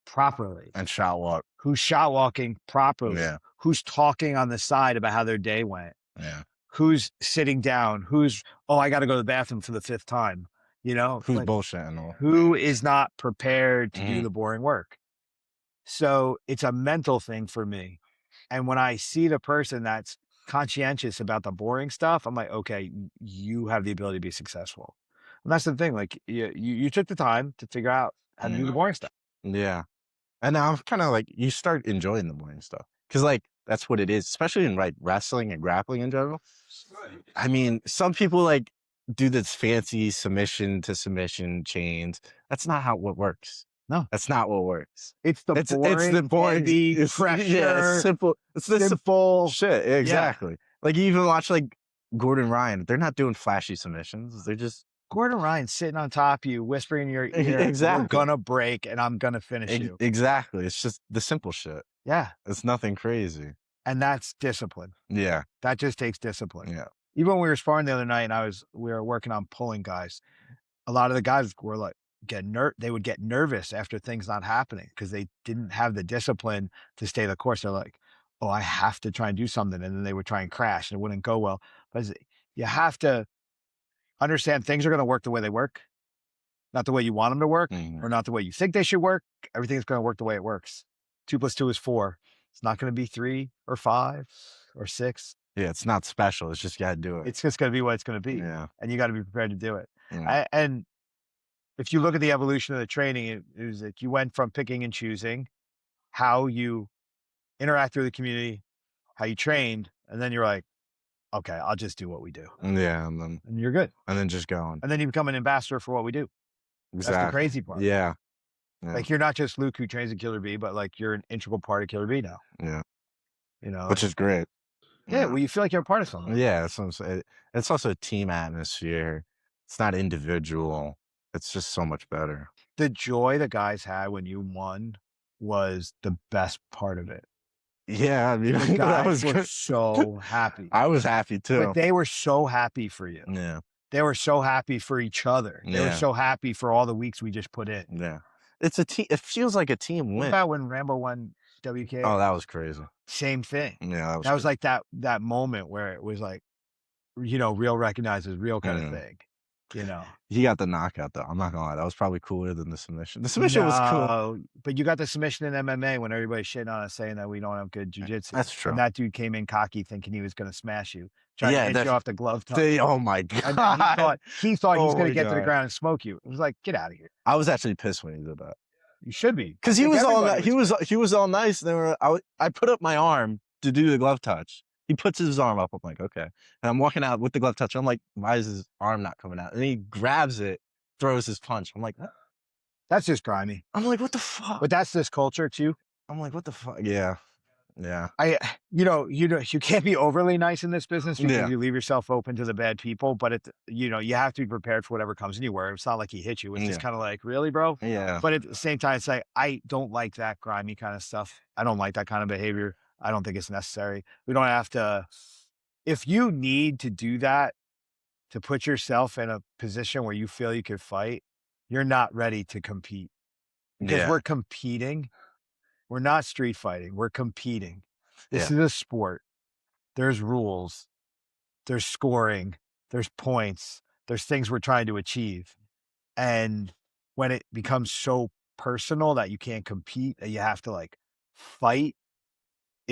S1: properly,
S2: and shot walk.
S1: who's shot walking properly,
S2: Yeah,
S1: who's talking on the side about how their day went,
S2: yeah.
S1: who's sitting down, who's, oh, I got to go to the bathroom for the fifth time,
S2: Who's
S1: like
S2: bullshitting all?
S1: who is not prepared to do
S2: Mhm,
S1: the boring work. So it's a mental thing for me. And when I see the person that's conscientious about the boring stuff, I'm like, okay, you have the ability to be successful. And that's the thing. Like you took the time to figure out how to do
S2: mhm.
S1: the boring stuff.
S2: Yeah. And now I'm kinda like you start enjoying the boring stuff because like, that's what it is, especially in, like, wrestling and grappling in general. I mean, some people, like, do this fancy submission to submission chains. That's not how what works.
S1: No,
S2: That's not what works.
S1: it's the
S2: It's the
S1: boring,
S2: boring
S1: heavy
S2: yeah, it's
S1: pressure,
S2: simple. It's the
S1: simple.
S2: shit,
S1: Yeah.
S2: exactly. Like, you even watch, like, Gordon Ryan, they're not doing flashy submissions, they're just
S1: Gordon Ryan sitting on top of you, whispering in your ear, we're
S2: exactly,
S1: gonna break and I'm gonna finish you.
S2: exactly, it's just the simple shit.
S1: Yeah.
S2: It's nothing crazy.
S1: And that's discipline.
S2: Yeah,
S1: That just takes discipline.
S2: yeah.
S1: Even when we were sparring the other night and we were working on pulling guys, a lot of the guys were like, they would get nervous after things not happening because they didn't have the discipline to stay the course. They're like, oh, I have to try and do something. And then they would try and crash and it wouldn't go well. But you have to understand things are going to work the way they work, not the way you want them to work
S2: Mhm.
S1: or not the way you think they should work. Everything's going to work the way it works. 2 + 2 is 4. It's not going to be 3 or 5 or 6.
S2: Yeah, it's not special, it's just you gotta do it.
S1: It's just going to be what it's going to be.
S2: Yeah,
S1: And you got to be prepared to do it.
S2: yeah,
S1: And if you look at the evolution of the training, it was like you went from picking and choosing how you interact with the community, how you trained, and then you're like, okay, I'll just do what we do.
S2: yeah,
S1: And you're good.
S2: and then just going.
S1: And then you become an ambassador for what we do. That's the
S2: Exactly.
S1: crazy part.
S2: Yeah, yeah,
S1: Like you're not just Luke who trains at Killer Bee, but like you're an integral part of Killer Bee now.
S2: yeah,
S1: You know,
S2: which is great.
S1: yeah,
S2: Yeah.
S1: well, you feel like you're a part of something.
S2: Yeah, that's what I'm saying. It's also a team atmosphere. It's not individual. It's just so much better.
S1: The joy the guys had when you won was the best part of it.
S2: Yeah, I mean,
S1: The
S2: that
S1: guys
S2: was
S1: were
S2: good.
S1: so happy,
S2: I was happy
S1: but
S2: too.
S1: they were so happy for you.
S2: Yeah,
S1: They were so happy for each other. They were
S2: yeah,
S1: so happy for all the weeks we just put in.
S2: yeah. It's a team. It feels like a team
S1: What
S2: win.
S1: about when Rambo won
S2: Oh,
S1: WK?
S2: that was crazy.
S1: Same thing.
S2: Yeah, that was
S1: That was
S2: crazy.
S1: like that moment where it was like, real recognizes real kind of
S2: Mm.
S1: thing, you know?
S2: He got the knockout though. I'm not gonna lie. That was probably cooler than the submission. The submission was cool.
S1: No, but you got the submission in MMA when everybody's shitting on us saying that we don't have good jujitsu.
S2: That's true.
S1: And that dude came in cocky thinking he was gonna smash you, trying to
S2: Yeah,
S1: hit you off the glove touch.
S2: oh my
S1: And then
S2: god.
S1: he thought he was
S2: Oh
S1: gonna
S2: my
S1: get to the
S2: god.
S1: ground and smoke you. It was like, get out of here.
S2: I was actually pissed when he did that.
S1: You should be. I
S2: Cause he
S1: think
S2: was all
S1: everybody
S2: he was all nice. And they were I put up my arm to do the glove touch. He puts his arm up. I'm like, okay. And I'm walking out with the glove touch. I'm like, why is his arm not coming out? And he grabs it, throws his punch. I'm like, what?
S1: That's just grimy.
S2: I'm like, what the fuck?
S1: But that's this culture too.
S2: I'm like, what the fuck? Yeah. Yeah.
S1: You can't be overly nice in this business because
S2: Yeah.
S1: you leave yourself open to the bad people, but you have to be prepared for whatever comes anywhere. It's not like he hit you. It's just
S2: Yeah.
S1: kind of like, really, bro?
S2: Yeah.
S1: But at the same time, it's like, I don't like that grimy kind of stuff. I don't like that kind of behavior. I don't think it's necessary. We don't have to, if you need to do that to put yourself in a position where you feel you could fight, you're not ready to compete because
S2: Yeah.
S1: we're competing. We're not street fighting. We're competing. This
S2: Yeah.
S1: is a sport. There's rules. There's scoring. There's points. There's things we're trying to achieve. And when it becomes so personal that you can't compete, that you have to like fight,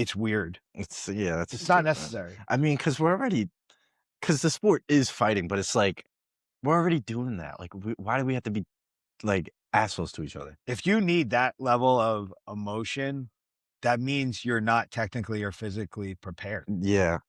S1: it's weird.
S2: It's yeah,
S1: It's
S2: that's
S1: not
S2: different.
S1: necessary.
S2: I mean, because the sport is fighting, but it's like we're already doing that. Like, why do we have to be like assholes to each other?
S1: If you need that level of emotion, that means you're not technically or physically prepared.
S2: Yeah,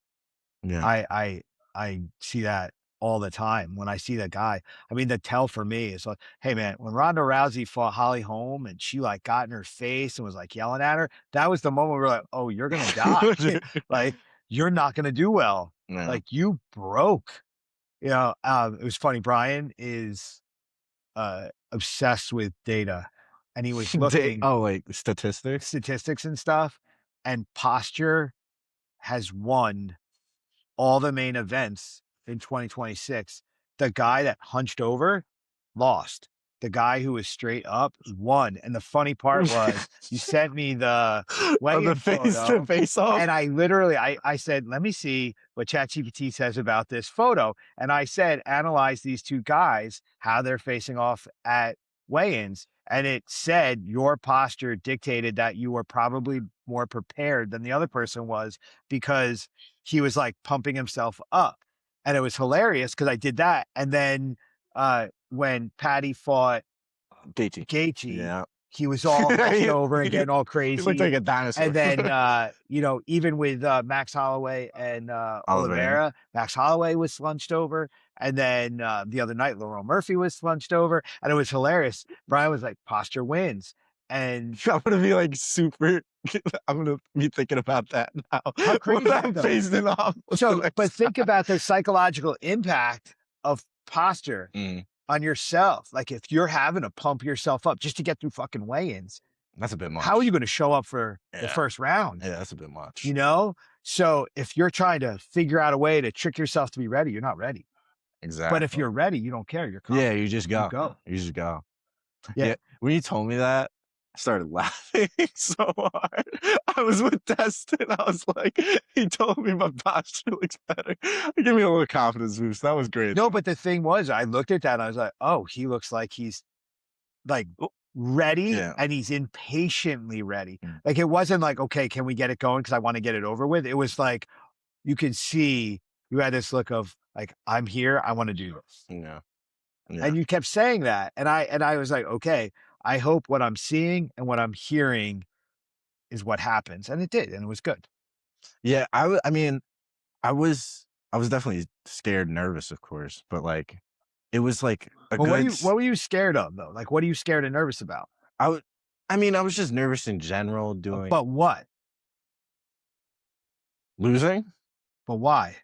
S2: yeah.
S1: I see that all the time when I see that guy. I mean, the tell for me is like, hey man, when Ronda Rousey fought Holly Holm and she like got in her face and was like yelling at her, that was the moment we were like, oh, you're gonna die. Like, you're not gonna do well.
S2: Yeah.
S1: Like you broke. It was funny. Brian is obsessed with data and he was looking
S2: Oh, like statistics.
S1: statistics and stuff, and posture has won all the main events in 2026. The guy that hunched over lost. The guy who was straight up won. And the funny part was you sent me the
S2: Oh, the
S1: weigh-in
S2: face to
S1: photo.
S2: face off.
S1: And I literally I said, let me see what ChatGPT says about this photo. And I said, analyze these two guys, how they're facing off at weigh-ins. And it said your posture dictated that you were probably more prepared than the other person was because he was like pumping himself up. And it was hilarious because I did that. And then when Patty fought
S2: Gaethje.
S1: Gaethje,
S2: Yeah.
S1: he was all hunched
S2: he,
S1: over and
S2: he
S1: getting all
S2: he looked
S1: crazy.
S2: like a dinosaur.
S1: And then, even with Max Holloway and
S2: Oliveira.
S1: Oliveira, Max Holloway was slunched over. And then the other night, Laurel Murphy was slunched over. And it was hilarious. Brian was like, posture wins. And
S2: I'm gonna be like super. I'm gonna be thinking about that now.
S1: how
S2: When
S1: crazy is that
S2: I'm
S1: though?
S2: facing off.
S1: So, but think about the psychological impact of posture
S2: Mm,
S1: on yourself. Like if you're having to pump yourself up just to get through fucking weigh-ins,
S2: that's a bit
S1: how are you
S2: much.
S1: going to show up for the
S2: Yeah,
S1: first round?
S2: yeah, that's a bit much.
S1: You know? So if you're trying to figure out a way to trick yourself to be ready, you're not ready. But if
S2: Exactly.
S1: you're ready, you don't care. You're
S2: Yeah,
S1: confident.
S2: you just
S1: You
S2: go.
S1: go.
S2: You just go.
S1: Yeah.
S2: Yeah, when you told me that, I started laughing so hard. I was with Destin. I was like, he told me my posture looks better. Give me a little confidence boost. That was great.
S1: No, but the thing was, I looked at that and I was like, oh, he looks like he's like
S2: Oh,
S1: ready
S2: yeah.
S1: and he's impatiently ready.
S2: Mm,
S1: Like it wasn't like, okay, can we get it going? Cause I want to get it over with. It was like, you could see you had this look of like, I'm here, I want to do this.
S2: yeah. Yeah.
S1: And you kept saying that. And I was like, okay, I hope what I'm seeing and what I'm hearing is what happens. And it did, and it was good.
S2: Yeah. I mean, I was definitely scared, nervous, of course, but like, it was like a
S1: Well,
S2: good.
S1: what were you scared of though? Like what are you scared and nervous about?
S2: I would. I mean, I was just nervous in general doing
S1: But what?
S2: losing
S1: But why?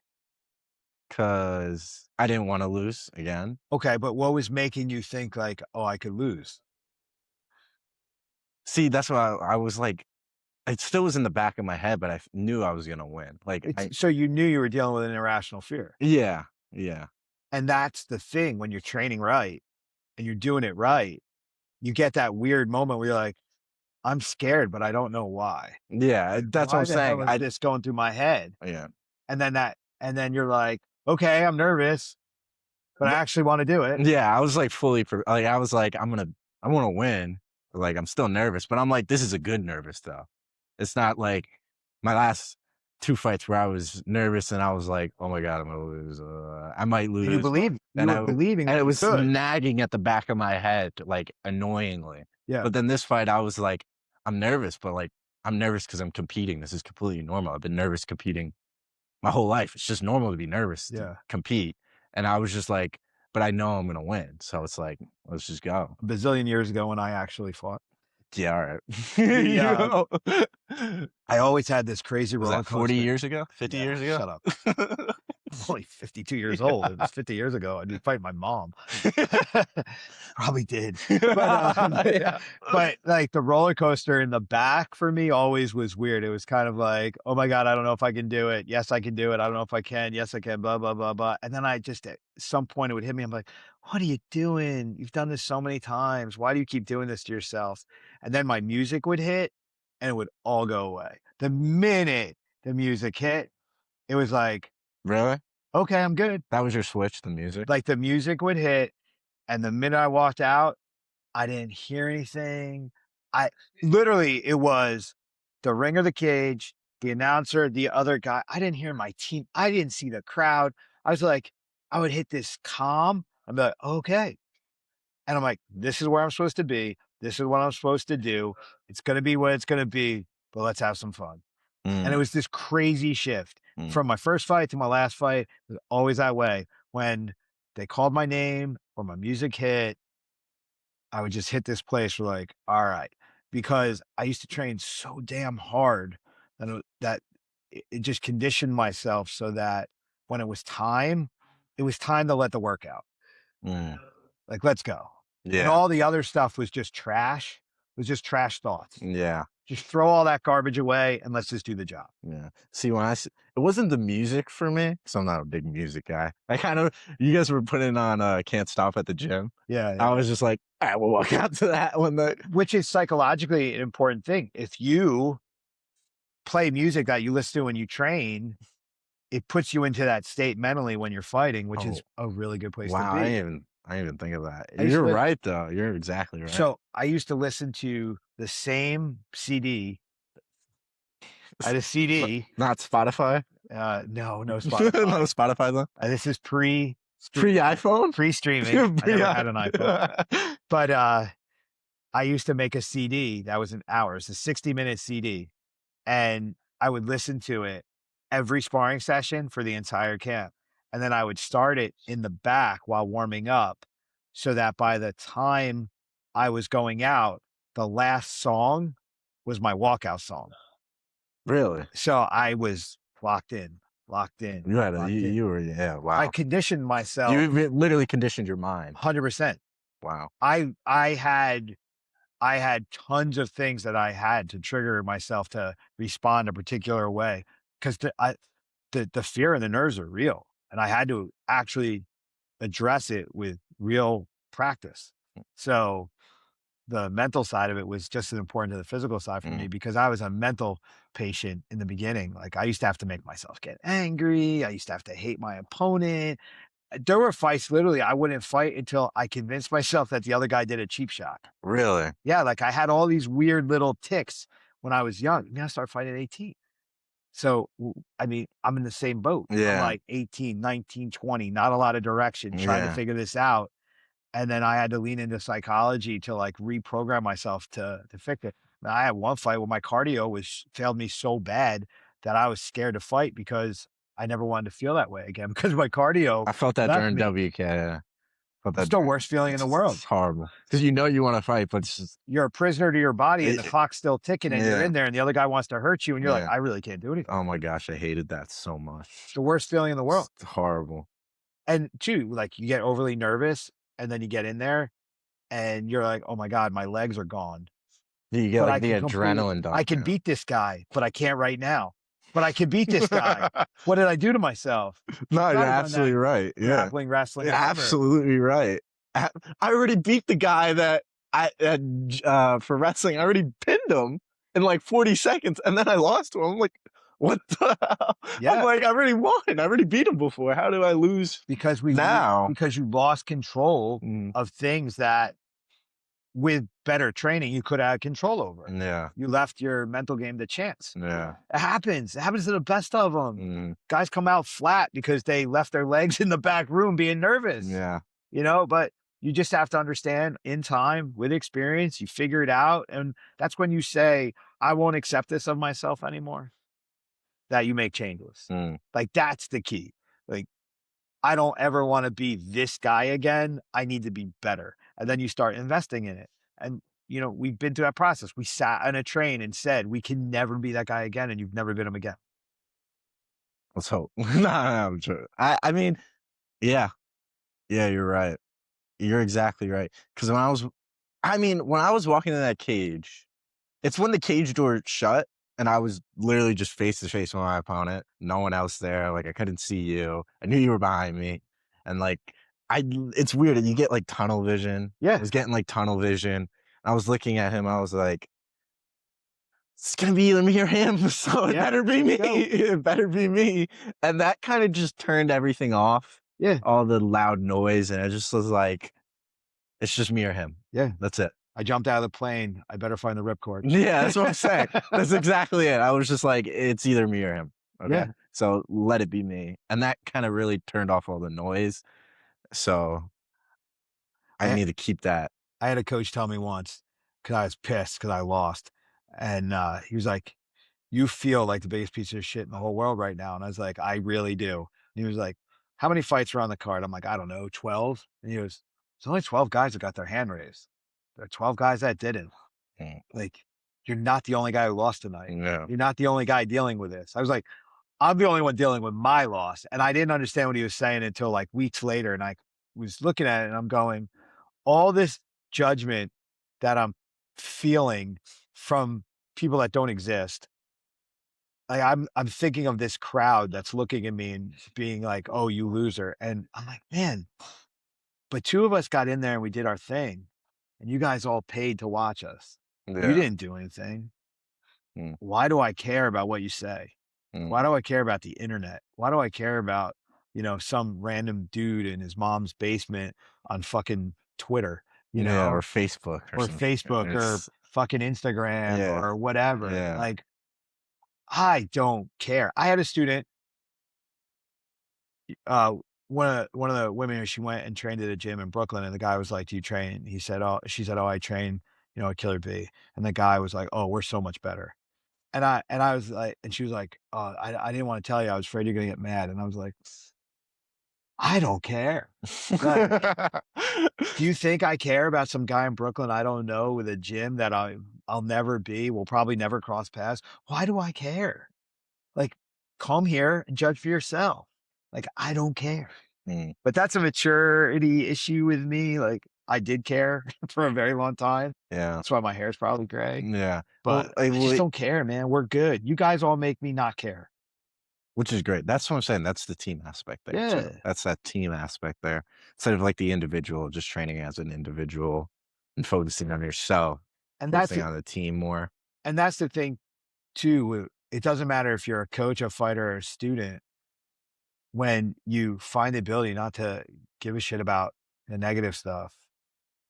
S2: because I didn't want to lose again.
S1: Okay, but what was making you think like, oh, I could lose?
S2: See, that's why I was like, it still was in the back of my head, but I knew I was gonna win. Like,
S1: It's so you knew you were dealing with an irrational fear.
S2: yeah, yeah,
S1: And that's the thing when you're training right and you're doing it right, you get that weird moment where you're like, I'm scared, but I don't know why.
S2: yeah.
S1: Like,
S2: That's what I'm
S1: why the hell
S2: saying.
S1: is this going through my head?
S2: Yeah,
S1: And then you're like, okay, I'm nervous, but I
S2: but
S1: actually want to do it.
S2: yeah, I was like fully like I was like, I want to win. But, like I'm still nervous, but I'm like, this is a good nervous though. It's not like my last two fights where I was nervous and I was like, oh my god, I'm gonna lose. I might
S1: And you
S2: lose.
S1: believe you
S2: And
S1: were believing
S2: and
S1: that
S2: it
S1: you
S2: was
S1: could.
S2: nagging at the back of my head, like annoyingly.
S1: Yeah.
S2: But then this fight, I was like, I'm nervous, but like I'm nervous because I'm competing. This is completely normal. I've been nervous competing my whole life. It's just normal to be nervous to
S1: Yeah.
S2: compete. And I was just like, but I know I'm gonna win. So it's like, let's just go.
S1: A bazillion years ago when I actually fought.
S2: Yeah, all right.
S1: The
S2: You know?
S1: I always had this crazy
S2: Was
S1: roller
S2: that 40
S1: coaster.
S2: years ago? 50
S1: Yeah,
S2: years ago?
S1: shut up. I'm only 52 years old. It was 50 years ago. I'd be fighting my mom. Probably did.
S2: Yeah.
S1: But like the roller coaster in the back for me always was weird. It was kind of like, oh my God, I don't know if I can do it. Yes, I can do it. I don't know if I can. Yes, I can. Blah, blah, blah, blah. And then I just at some point it would hit me. I'm like, what are you doing? You've done this so many times. Why do you keep doing this to yourself? And then my music would hit and it would all go away. The minute the music hit, it was like,
S2: Really?
S1: okay, I'm good.
S2: That was your switch, the music?
S1: Like the music would hit, and the minute I walked out, I didn't hear anything. I literally, it was the ring of the cage, the announcer, the other guy. I didn't hear my team. I didn't see the crowd. I was like, I would hit this calm. I'm like, okay. And I'm like, this is where I'm supposed to be. This is what I'm supposed to do. It's going to be what it's going to be, but let's have some fun. And it
S2: Mm,
S1: was this crazy shift
S2: mm,
S1: from my first fight to my last fight. It was always that way. When they called my name or my music hit, I would just hit this place where like, all right, because I used to train so damn hard that it just conditioned myself so that when it was time to let the work out.
S2: mm.
S1: Like, let's go. And
S2: Yeah,
S1: all the other stuff was just trash. It was just trash thoughts.
S2: yeah,
S1: Just throw all that garbage away and let's just do the job.
S2: yeah. See, it wasn't the music for me, 'cause I'm not a big music guy. I kind of you guys were putting on, "Can't Stop" at the gym.
S1: Yeah,
S2: I
S1: yeah.
S2: was just like, "I will walk out to that when the."
S1: Which is psychologically an important thing. If you play music that you listen to when you train, it puts you into that state mentally when you're fighting, which is
S2: Oh,
S1: a really good place to
S2: wow,
S1: be.
S2: I didn't even think of that.
S1: I used
S2: You're
S1: to li
S2: right, though. You're exactly right.
S1: so I used to listen to the same CD. I had a
S2: But
S1: CD,
S2: not Spotify?
S1: no
S2: No
S1: Spotify.
S2: Spotify, though?
S1: This is
S2: Pre-iPhone?
S1: pre-streaming. I never
S2: Pre-i
S1: had an iPhone, but, I used to make a CD that was an hour. It's a 60-minute CD, and I would listen to it every sparring session for the entire camp, and then I would start it in the back while warming up so that by the time I was going out, the last song was my walkout song.
S2: Really?
S1: So I was locked in, locked in, locked in.
S2: You were yeah,
S1: I
S2: wow.
S1: conditioned myself
S2: You literally conditioned your mind.
S1: 100%.
S2: Wow.
S1: I had tons of things that I had to trigger myself to respond a particular way because the fear and the nerves are real, and I had to actually address it with real practice. So the mental side of it was just as important to the physical side for me
S2: Mm,
S1: because I was a mental patient in the beginning. Like I used to have to make myself get angry. I used to have to hate my opponent. There were fights, literally, I wouldn't fight until I convinced myself that the other guy did a cheap shot.
S2: really?
S1: Yeah, like I had all these weird little ticks when I was young. I mean, I started fighting at 18. So, I mean, I'm in the same boat. I'm
S2: Yeah,
S1: like 18, 19, 20, not a lot of direction, trying to
S2: yeah.
S1: figure this out. And then I had to lean into psychology to like reprogram myself to fix it. I had one fight where my cardio was failed me so bad that I was scared to fight because I never wanted to feel that way again because my cardio
S2: I felt that
S1: left
S2: during
S1: me.
S2: WK, yeah. Felt
S1: It's
S2: that
S1: the
S2: during
S1: worst feeling in the world.
S2: it's horrible because you know you wanna fight, but it's just
S1: You're a prisoner to your body and the
S2: it
S1: clock's still ticking and you're
S2: yeah,
S1: in there and the other guy wants to hurt you and you're like,
S2: yeah.
S1: I really can't do anything.
S2: Oh my gosh, I hated that so
S1: It's
S2: much.
S1: the worst feeling in the world.
S2: It's horrible.
S1: And two, like you get overly nervous and then you get in there and you're like, oh my God, my legs are gone.
S2: You get,
S1: But
S2: like,
S1: I
S2: the
S1: can
S2: adrenaline
S1: I
S2: dump,
S1: can
S2: yeah.
S1: beat this guy, but I can't right now. But I can beat this guy. What did I do to myself?
S2: No,
S1: Should
S2: you're
S1: I have done that
S2: absolutely
S1: in
S2: right, yeah.
S1: grappling, wrestling,
S2: You're
S1: whatever.
S2: absolutely right. I I already beat the guy that for wrestling, I already pinned him in, like, 40 seconds, and then I lost to him. I'm like, "What the hell?" I'm
S1: Yeah,
S2: like, "I already won. I already beat him before. How do I lose now?"
S1: because you lost control
S2: Mm,
S1: of things that with better training you could have had control over.
S2: yeah,
S1: You left your mental game to chance.
S2: yeah,
S1: It happens. It happens to the best of them.
S2: mhm,
S1: Guys come out flat because they left their legs in the back room being nervous,
S2: yeah.
S1: but you just have to understand in time with experience, you figure it out. And that's when you say, I won't accept this of myself anymore, that you make changes.
S2: Mm.
S1: Like that's the key. Like, I don't ever want to be this guy again. I need to be better. And then you start investing in it. And, we've been through that process. We sat on a train and said, we can never be that guy again. And you've never been him again.
S2: Let's hope. No, no, I'm sure. I mean, yeah, yeah, you're right. You're exactly right. Because when I was walking in that cage, it's when the cage door shut and I was literally just face to face with my opponent, no one else there. Like I couldn't see you. I knew you were behind me. And like it's weird. You get like tunnel vision. I
S1: Yeah.
S2: was getting like tunnel vision. I was looking at him. I was like, it's gonna be me or him, so it
S1: Yeah.
S2: better be me.
S1: Go.
S2: It better be me. And that kind of just turned everything off,
S1: Yeah.
S2: all the loud noise, and it just was like, it's just me or him.
S1: Yeah.
S2: That's it.
S1: I jumped out of the plane. I better find the ripcord.
S2: Yeah, that's what I'm saying. That's exactly it. I was just like, it's either me or him. Okay.
S1: Yeah.
S2: So let it be me. And that kind of really turned off all the noise. So I
S1: I
S2: need to keep that.
S1: I had a coach tell me once because I was pissed because I lost, and he was like, "You feel like the biggest piece of shit in the whole world right now," and I was like, "I really do." And he was like, "How many fights are on the card?" I'm like, "I don't know, 12." And he goes, "There's only 12 guys that got their hand raised. There are 12 guys that didn't.
S2: Mm,
S1: Like, you're not the only guy who lost tonight.
S2: yeah.
S1: You're not the only guy dealing with this." I was like, "I'm the only one dealing with my loss," and I didn't understand what he was saying until like weeks later, and I was looking at it and I'm going, all this judgment that I'm feeling from people that don't exist. Like I'm thinking of this crowd that's looking at me and being like, "Oh, you loser." And I'm like, "Man, but two of us got in there and we did our thing, and you guys all paid to watch us. You
S2: Yeah.
S1: didn't do anything.
S2: Mm,
S1: Why do I care about what you say?
S2: mm.
S1: Why do I care about the internet? Why do I care about, some random dude in his mom's basement on fucking Twitter, you
S2: Yeah. Or
S1: know?"
S2: Facebook or
S1: Or
S2: something.
S1: Facebook or
S2: It's,
S1: fucking Instagram
S2: yeah.
S1: or whatever.
S2: Yeah.
S1: Like, I don't care. I had a student, uh, one of the women, she went and trained at a gym in Brooklyn, and the guy was like, "Do you train?" He said, "Oh," she said, "Oh, I train, at Killer Bee." And the guy was like, "Oh, we're so much better." And I was like, and she was like, "Oh, I didn't want to tell you. I was afraid you're gonna get mad." And I was like, I don't care. Like, do you think I care about some guy in Brooklyn I don't know with a gym that I'll never be, will probably never cross paths? Why do I care? Like, come here and judge for yourself. Like, I don't care.
S2: Mm,
S1: But that's a maturity issue with me. Like, I did care for a very long time.
S2: yeah.
S1: That's why my hair's probably gray.
S2: Yeah. Well,
S1: But I just don't care, man. We're good. You guys all make me not care.
S2: which is great. That's what I'm saying. That's the team aspect there too.
S1: Yeah.
S2: That's that team aspect there. Instead of like the individual, just training as an individual and focusing on yourself,
S1: And that's
S2: focusing
S1: it.
S2: on the team more.
S1: And that's the thing too. It doesn't matter if you're a coach, a fighter, or a student. When you find the ability not to give a shit about the negative stuff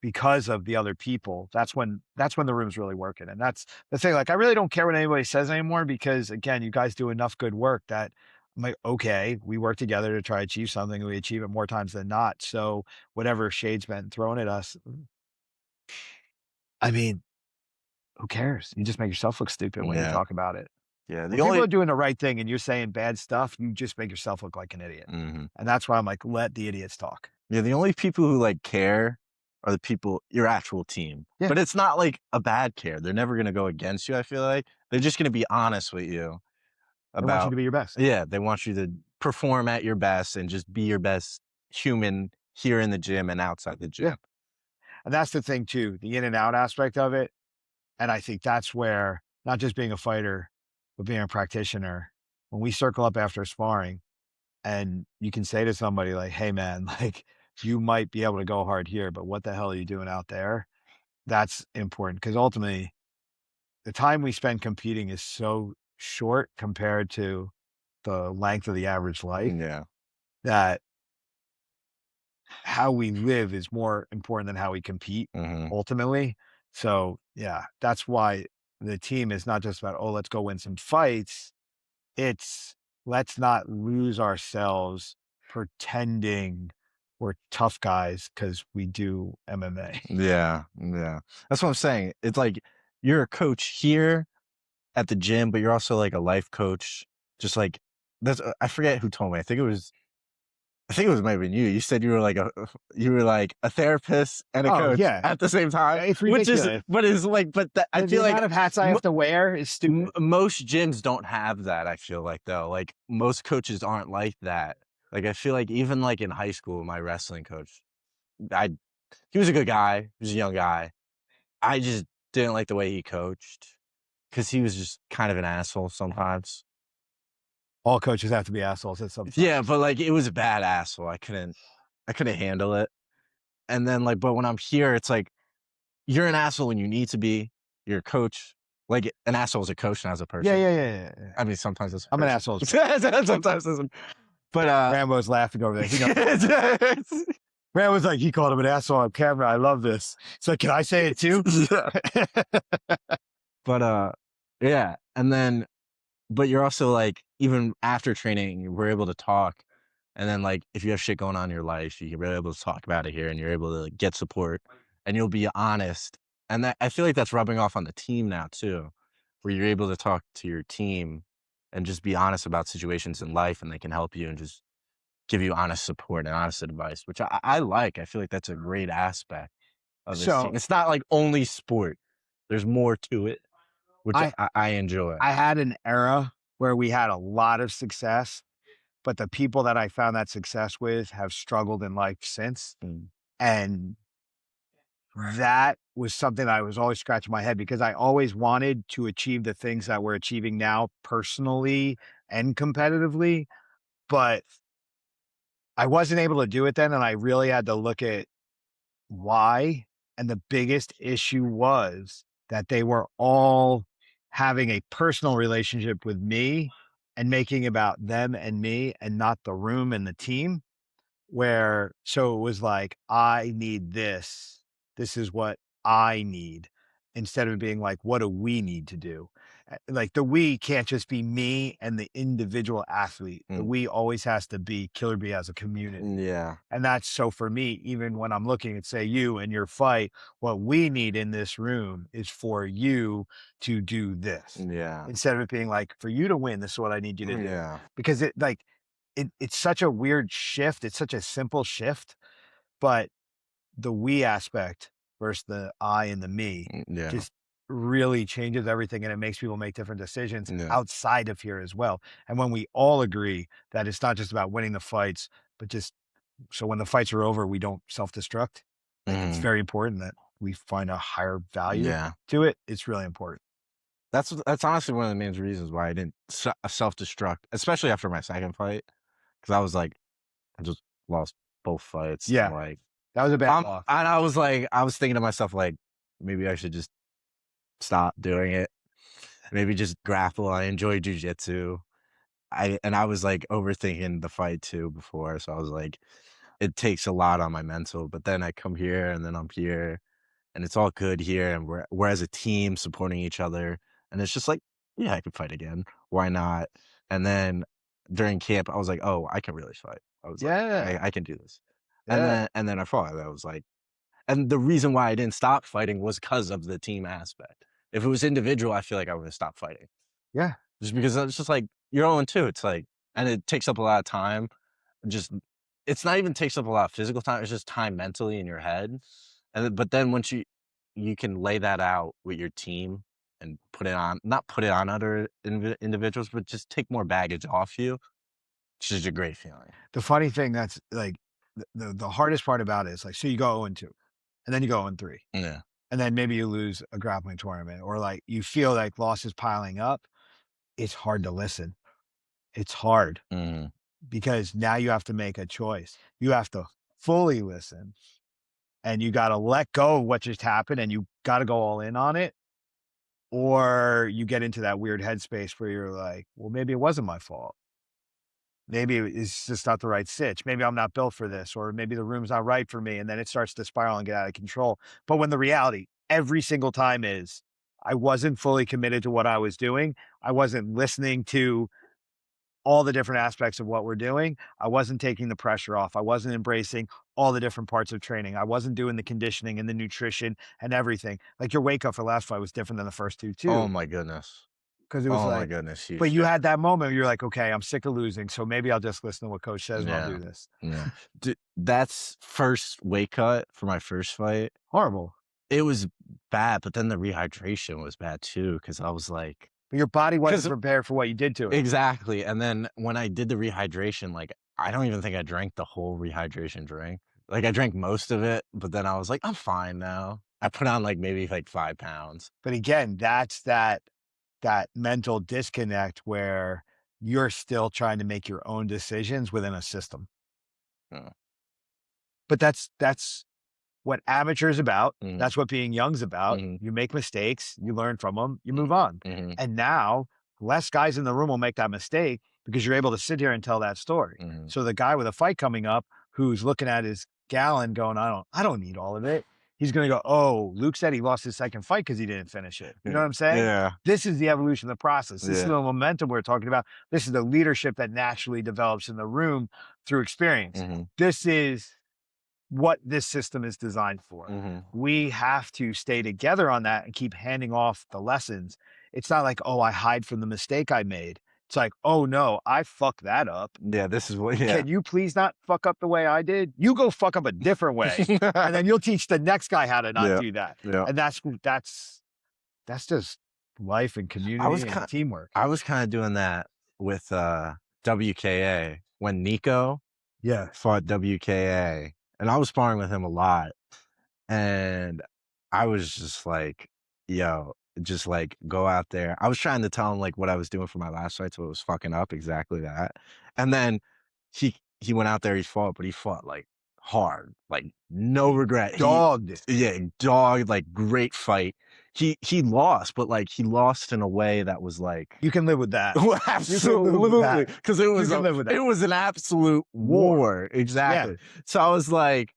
S1: because of the other people, that's when the room's really working. And that's the thing. Like, I really don't care what anybody says anymore because again, you guys do enough good work that I'm like, okay, we work together to try to achieve something. And we achieve it more times than not. So whatever shade's been thrown at us, I mean, who cares? You just make yourself look stupid when you
S2: Yeah.
S1: talk about it.
S2: Yeah.
S1: When
S2: The
S1: people
S2: only
S1: are doing the right thing and you're saying bad stuff, you just make yourself look like an idiot.
S2: Mhm.
S1: And that's why I'm like, let the idiots talk.
S2: Yeah, the only people who like care are the people your actual team.
S1: Yeah.
S2: But it's not like a bad care. They're never gonna go against you, I feel like. They're just gonna be honest with you
S1: They want you
S2: about
S1: to be your best.
S2: yeah, they want you to perform at your best and just be your best human here in the gym and outside the
S1: Yeah.
S2: gym.
S1: And that's the thing too, the in and out aspect of it. And I think that's where not just being a fighter, but being a practitioner, when we circle up after sparring and you can say to somebody like, "Hey man, like you might be able to go hard here, but what the hell are you doing out there?" That's important because ultimately the time we spend competing is so short compared to the length of the average life
S2: Yeah.
S1: that how we live is more important than how we compete
S2: Mhm.
S1: ultimately. So, yeah, that's why the team is not just about, "Oh, let's go win some fights." It's let's not lose ourselves pretending we're tough guys because we do MMA.
S2: Yeah, yeah. That's what I'm saying. It's like you're a coach here at the gym, but you're also like a life coach. Just like that's I forget who told me. I think it was maybe you. You said you were like a therapist and a
S1: Oh,
S2: coach
S1: yeah.
S2: at the same time,
S1: It's
S2: which is
S1: ridiculous.
S2: but is like but that, I
S1: The
S2: feel like
S1: amount of hats I
S2: mo
S1: have to wear is stupid.
S2: most gyms don't have that, I feel like, though. Like, most coaches aren't like that. Like, I feel like even, like, in high school, my wrestling coach, I he was a good guy. He was a young guy. I just didn't like the way he coached because he was just kind of an asshole sometimes.
S1: All coaches have to be assholes at some
S2: Yeah,
S1: times.
S2: but, like, it was a bad asshole. I couldn't handle it. And then, like but when I'm here, it's like, you're an asshole when you need to be. You're a coach. Like, an asshole is a coach, not as a
S1: Yeah,
S2: person.
S1: yeah, yeah, yeah, yeah.
S2: I mean, sometimes as a
S1: I'm an
S2: person.
S1: asshole.
S2: Sometimes as a but,
S1: Rambo's laughing over there. He knows. Man was like, he called him an asshole on camera. I love this. It's like, can I say it too?
S2: Yeah. But, yeah, and then but you're also, like, even after training, we're able to talk, and then, like, if you have shit going on in your life, you're able to talk about it here, and you're able to, like, get support, and you'll be honest, and that I feel like that's rubbing off on the team now too, where you're able to talk to your team and just be honest about situations in life, and they can help you and just give you honest support and honest advice, which I like. I feel like that's a great aspect of this team.
S1: So
S2: It's not like only sport. There's more to it, which
S1: I
S2: I enjoy.
S1: I had an era where we had a lot of success, but the people that I found that success with have struggled in life since.
S2: Mm,
S1: And that was something I was always scratching my head because I always wanted to achieve the things that we're achieving now personally and competitively, but I wasn't able to do it then. And I really had to look at why. And the biggest issue was that they were all having a personal relationship with me and making about them and me and not the room and the team. Where so it was like, "I need this. This is what I need," instead of being like, "What do we need to do?" Like, the "we" can't just be me and the individual athlete. The
S2: mm,
S1: "we" always has to be Killer Bee as a community.
S2: yeah,
S1: And that's so for me, even when I'm looking at, say, you and your fight, what we need in this room is for you to do this.
S2: yeah,
S1: Instead of it being like, "For you to win, this is what I need you to do."
S2: yeah,
S1: Because it's such a weird shift. It's such a simple shift, but the we aspect versus the I and the me
S2: yeah,
S1: just really changes everything and it makes people make different decisions
S2: yeah,
S1: outside of here as well. And when we all agree that it's not just about winning the fights, but just so when the fights are over, we don't self-destruct. Like it's
S2: mhm,
S1: very important that we find a higher value
S2: yeah.
S1: to it. It's really important.
S2: That's honestly one of the main reasons why I didn't self-destruct, especially after my second fight, because I was like, I just lost both fights, and,
S1: Yeah,
S2: like,
S1: that was a bad loss.
S2: I was thinking to myself, like, maybe I should just stop doing it. Maybe just grapple. I enjoy jujitsu. I was, like, overthinking the fight too before, so I was like, it takes a lot on my mental, but then I come here, and then I'm here, and it's all good here, and we're as a team supporting each other, and it's just like, "Yeah, I could fight again. Why not?" And then during camp, I was like, "Oh, I can really fight." I was like,
S1: Yeah,
S2: I can do this."
S1: yeah,
S2: And then I fought, and I was like and the reason why I didn't stop fighting was because of the team aspect. If it was individual, I feel like I would've stopped fighting.
S1: yeah.
S2: Just because it's just like, you're 0-2, it's like and it takes up a lot of time. Just it's not even takes up a lot of physical time, it's just time mentally in your head. And then but then once you can lay that out with your team and put it on not put it on other individuals, but just take more baggage off you, it's just a great feeling.
S1: The funny thing that's like the hardest part about it is like, so you go 0-2, and then you go 0-3,
S2: Yeah.
S1: and then maybe you lose a grappling tournament, or like you feel like losses piling up. It's hard to listen. It's hard
S2: Mhm.
S1: because now you have to make a choice. You have to fully listen and you got to let go of what just happened and you got to go all in on it. Or you get into that weird headspace where you're like, well, maybe it wasn't my fault. Maybe it's just not the right sitch. Maybe I'm not built for this, or maybe the room's not right for me. And then it starts to spiral and get out of control. But when the reality every single time is, I wasn't fully committed to what I was doing. I wasn't listening to all the different aspects of what we're doing. I wasn't taking the pressure off. I wasn't embracing all the different parts of training. I wasn't doing the conditioning and the nutrition and everything. Like your wake up for last fight was different than the first two
S2: Oh
S1: too.
S2: my goodness.
S1: 'Cause it was
S2: Oh my
S1: like
S2: goodness,
S1: but
S2: huge
S1: you
S2: difference.
S1: had that moment where you're like, "Okay, I'm sick of losing, so maybe I'll just listen to what coach says and I'll
S2: Yeah.
S1: do this."
S2: Yeah. That's first weight cut for my first fight.
S1: Horrible.
S2: It was bad, but then the rehydration was bad too, because I was like,
S1: But your body wasn't
S2: because
S1: prepared for what you did to it.
S2: exactly, and then when I did the rehydration, like, I don't even think I drank the whole rehydration drink. Like, I drank most of it, but then I was like, "I'm fine now." I put on, like, maybe, like, 5 pounds.
S1: But again, that's that mental disconnect where you're still trying to make your own decisions within a system.
S2: Yeah.
S1: But that's what amateur's about.
S2: Mhm,
S1: That's what being young's about.
S2: mhm,
S1: You make mistakes, you learn from them, you move
S2: mhm,
S1: on.
S2: mhm,
S1: And now less guys in the room will make that mistake because you're able to sit here and tell that story.
S2: mhm,
S1: So the guy with a fight coming up who's looking at his gallon going, I don't need all of it. He's going to go, oh, Luke said he lost his second fight because he didn't finish it. You know what I'm saying?
S2: Yeah.
S1: This is the evolution of the process. This is
S2: Yeah.
S1: the momentum we're talking about. This is the leadership that naturally develops in the room through experience. This is what this system is designed for. We have to stay together on that and keep handing off the lessons. It's not like, oh, I hide from the mistake I made. It's like, oh no, I fucked that up.
S2: Yeah, this is what, yeah.
S1: Can you please not fuck up the way I did? You go fuck up a different way. And then you'll teach the next guy how to not do that.
S2: Yeah.
S1: And that's just life and community and teamwork.
S2: I was kind of doing that with WKA when Nico fought WKA. And I was sparring with him a lot. And I was just like, yo, just like go out there. I was trying to tell him like what I was doing for my last fight, so it was fucking up exactly that. And then he went out there, he fought like hard, like no regret.
S1: Dogged.
S2: Dogged, like great fight. He lost, but like he lost in a way that was like,
S1: you can live with that.
S2: Absolutely, because it was an absolute war. Exactly. Yeah. So I was like,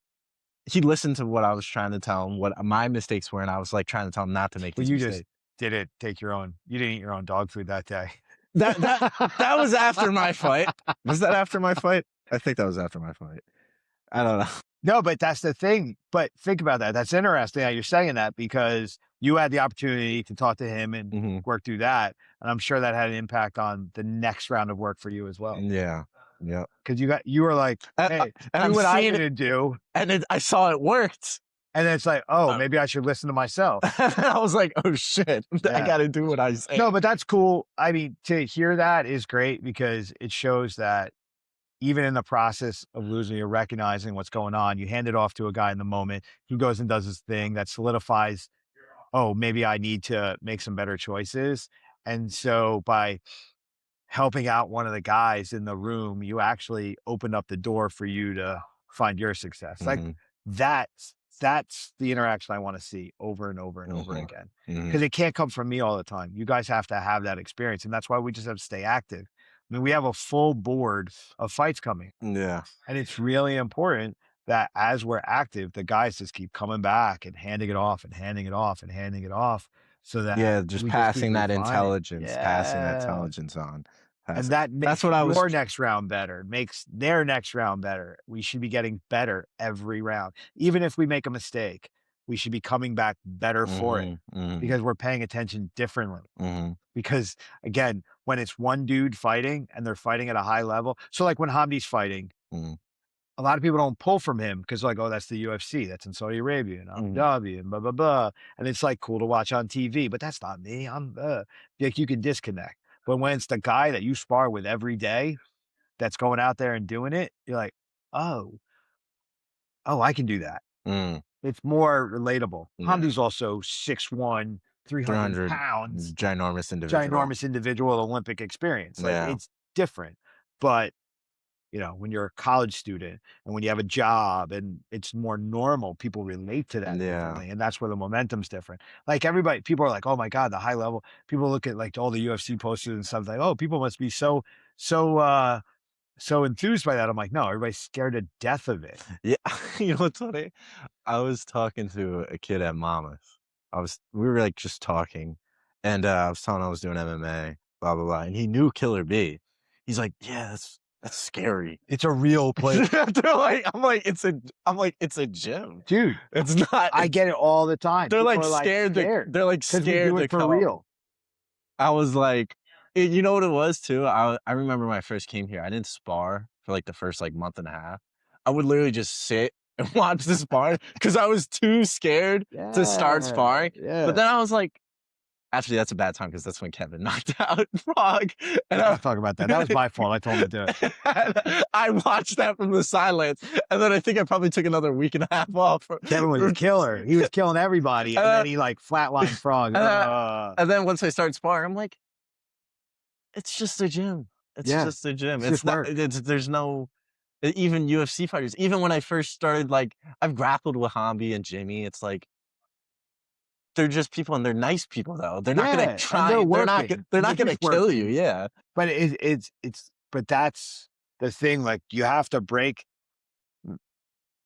S2: he listened to what I was trying to tell him, what my mistakes were, and I was like trying to tell him not to make these mistakes.
S1: Just didn't take your own. You didn't eat your own dog food that day.
S2: That was after my fight. Was that after my fight? I think that was after my fight. I don't know.
S1: No, but that's the thing. But think about that. That's interesting how you're saying that, because you had the opportunity to talk to him and work through that. And I'm sure that had an impact on the next round of work for you as well.
S2: Yeah. Yeah.
S1: Because you were like, hey, do what I didn't do.
S2: And I saw it worked.
S1: And then it's like, oh, maybe I should listen to myself.
S2: I was like, oh shit, I got to do what I say.
S1: No, but that's cool. I mean, to hear that is great, because it shows that even in the process of losing, you're recognizing what's going on. You hand it off to a guy in the moment. He goes and does his thing that solidifies, oh, maybe I need to make some better choices. And so by helping out one of the guys in the room, you actually opened up the door for you to find your success. Like that's the interaction I want to see over and over and over again, because it can't come from me all the time. You guys have to have that experience. And that's why we just have to stay active. I mean, we have a full board of fights coming.
S2: Yeah.
S1: And it's really important that as we're active, the guys just keep coming back and handing it off and handing it off and handing it off, so that
S2: just passing that intelligence, on.
S1: And that makes your next round better, makes their next round better. We should be getting better every round. Even if we make a mistake, we should be coming back better for it, because we're paying attention differently. Because again, when it's one dude fighting and they're fighting at a high level, so like when Hamdi's fighting, a lot of people don't pull from him because like, oh, that's the UFC, that's in Saudi Arabia and Abu Dhabi and blah, blah, blah. And it's like cool to watch on TV, but that's not me. I'm like, you can disconnect. But when it's the guy that you spar with every day that's going out there and doing it, you're like, oh, I can do that. It's more relatable. Hamdi's also 6'1", 300 pounds.
S2: Ginormous
S1: individual, Olympic experience. Like, it's different. But, you know, when you're a college student and when you have a job and it's more normal, people relate to that differently. And that's where the momentum's different. Like people are like, oh my God, the high level. People look at like all the UFC posters and stuff like, oh, people must be so enthused by that. I'm like, no, everybody's scared to death of it.
S2: Yeah. You know what's funny? I was talking to a kid at Monmouth. We were like just talking, and I was telling him I was doing MMA, blah, blah, blah. And he knew Killer B. He's like, yeah, that's scary.
S1: It's a real place.
S2: I'm like, it's a gym.
S1: Dude,
S2: it's not.
S1: I get it all the time.
S2: They're like scared. They're like scared
S1: we do it for real.
S2: I was like, you know what it was too? I remember when I first came here, I didn't spar for like the first like month and a half. I would literally just sit and watch the spar because I was too scared to start sparring. Yeah. But then I was like, actually, that's a bad time because that's when Kevin knocked out Frog. And
S1: I'll talk about that. That was my fault. I told him to do
S2: it. I watched that from the sidelines. And then I think I probably took another week and a half off.
S1: Kevin was a killer. He was killing everybody. And then he like flatlined Frog.
S2: And then once I started sparring, I'm like, it's just a gym. It's just a gym. It's not, there's no, even UFC fighters, even when I first started, like I've grappled with Hamdi and Jimmy. It's like, they're just people, and they're nice people though. They're not going to try. They're not going to kill you. Yeah.
S1: But but that's the thing. Like you have to break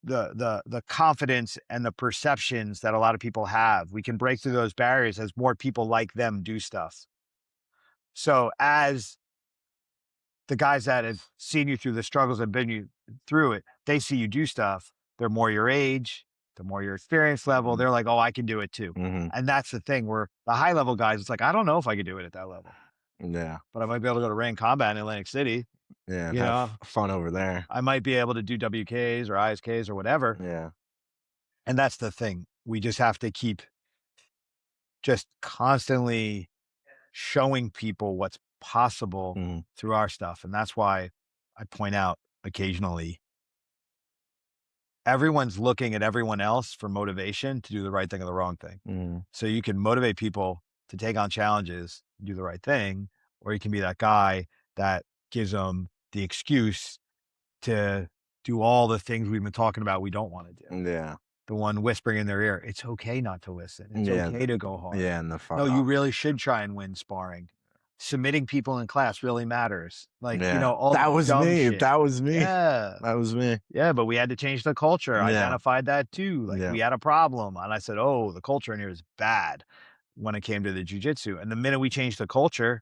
S1: the confidence and the perceptions that a lot of people have. We can break through those barriers as more people like them do stuff. So as the guys that have seen you through the struggles and been you through it, they see you do stuff. They're more your age, they're more your experience level.
S2: Mhm.
S1: They're like, oh, I can do it too.
S2: Mhm.
S1: And that's the thing where the high level guys, it's like, I don't know if I could do it at that level,
S2: Yeah.
S1: but I might be able to go to Rain Combat in Atlantic City.
S2: Yeah, and
S1: You
S2: have
S1: know,
S2: fun over there.
S1: I might be able to do WKs or ISKs or whatever.
S2: Yeah.
S1: And that's the thing. We just have to keep just constantly showing people what's possible
S2: Mhm.
S1: through our stuff. And that's why I point out occasionally everyone's looking at everyone else for motivation to do the right thing or the wrong thing.
S2: Mhm.
S1: So you can motivate people to take on challenges, do the right thing, or you can be that guy that gives them the excuse to do all the things we've been talking about we don't want to do.
S2: Yeah.
S1: The one whispering in their ear, it's okay not to listen. It's
S2: Yeah.
S1: okay to go hard.
S2: Yeah, and the
S1: No,
S2: fun
S1: you really should try and win sparring. Submitting people in class really matters. Like,
S2: Yeah.
S1: all
S2: That was
S1: dumb
S2: me.
S1: shit.
S2: That was me.
S1: Yeah.
S2: That was me.
S1: Yeah, but we had to change the culture. I
S2: Yeah.
S1: identified that too. Like
S2: Yeah.
S1: we had a problem. And I said, oh, the culture in here is bad when it came to the jujitsu. And the minute we changed the culture,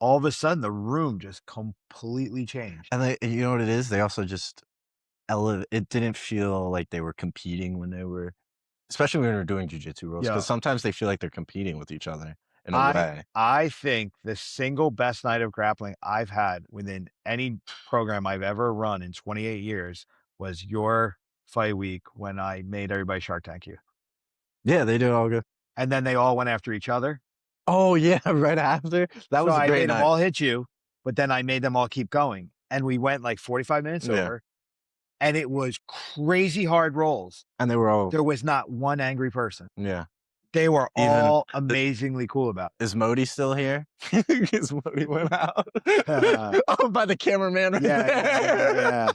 S1: all of a sudden the room just completely changed.
S2: And you know what it is? They also just it didn't feel like they were competing when they were, especially when we were doing jujitsu rules,
S1: Yeah.
S2: because sometimes they feel like they're competing with each other in a
S1: I
S2: way.
S1: I think the single best night of grappling I've had within any program I've ever run in 28 years was your fight week when I made everybody Shark Tank you.
S2: Yeah, they did all good.
S1: And then they all went after each other.
S2: Oh, yeah, right after? That
S1: So
S2: was a
S1: I
S2: great
S1: made them
S2: night.
S1: all hit you, but then I made them all keep going. And we went like 45 minutes
S2: Yeah,
S1: over, and it was crazy hard rolls.
S2: and they were all
S1: There was not one angry person.
S2: yeah.
S1: They were
S2: Even
S1: all amazingly cool about
S2: is Modi still here? Because Modi went out.
S1: it.
S2: Oh, by the cameraman right
S1: Yeah,
S2: there.
S1: yeah.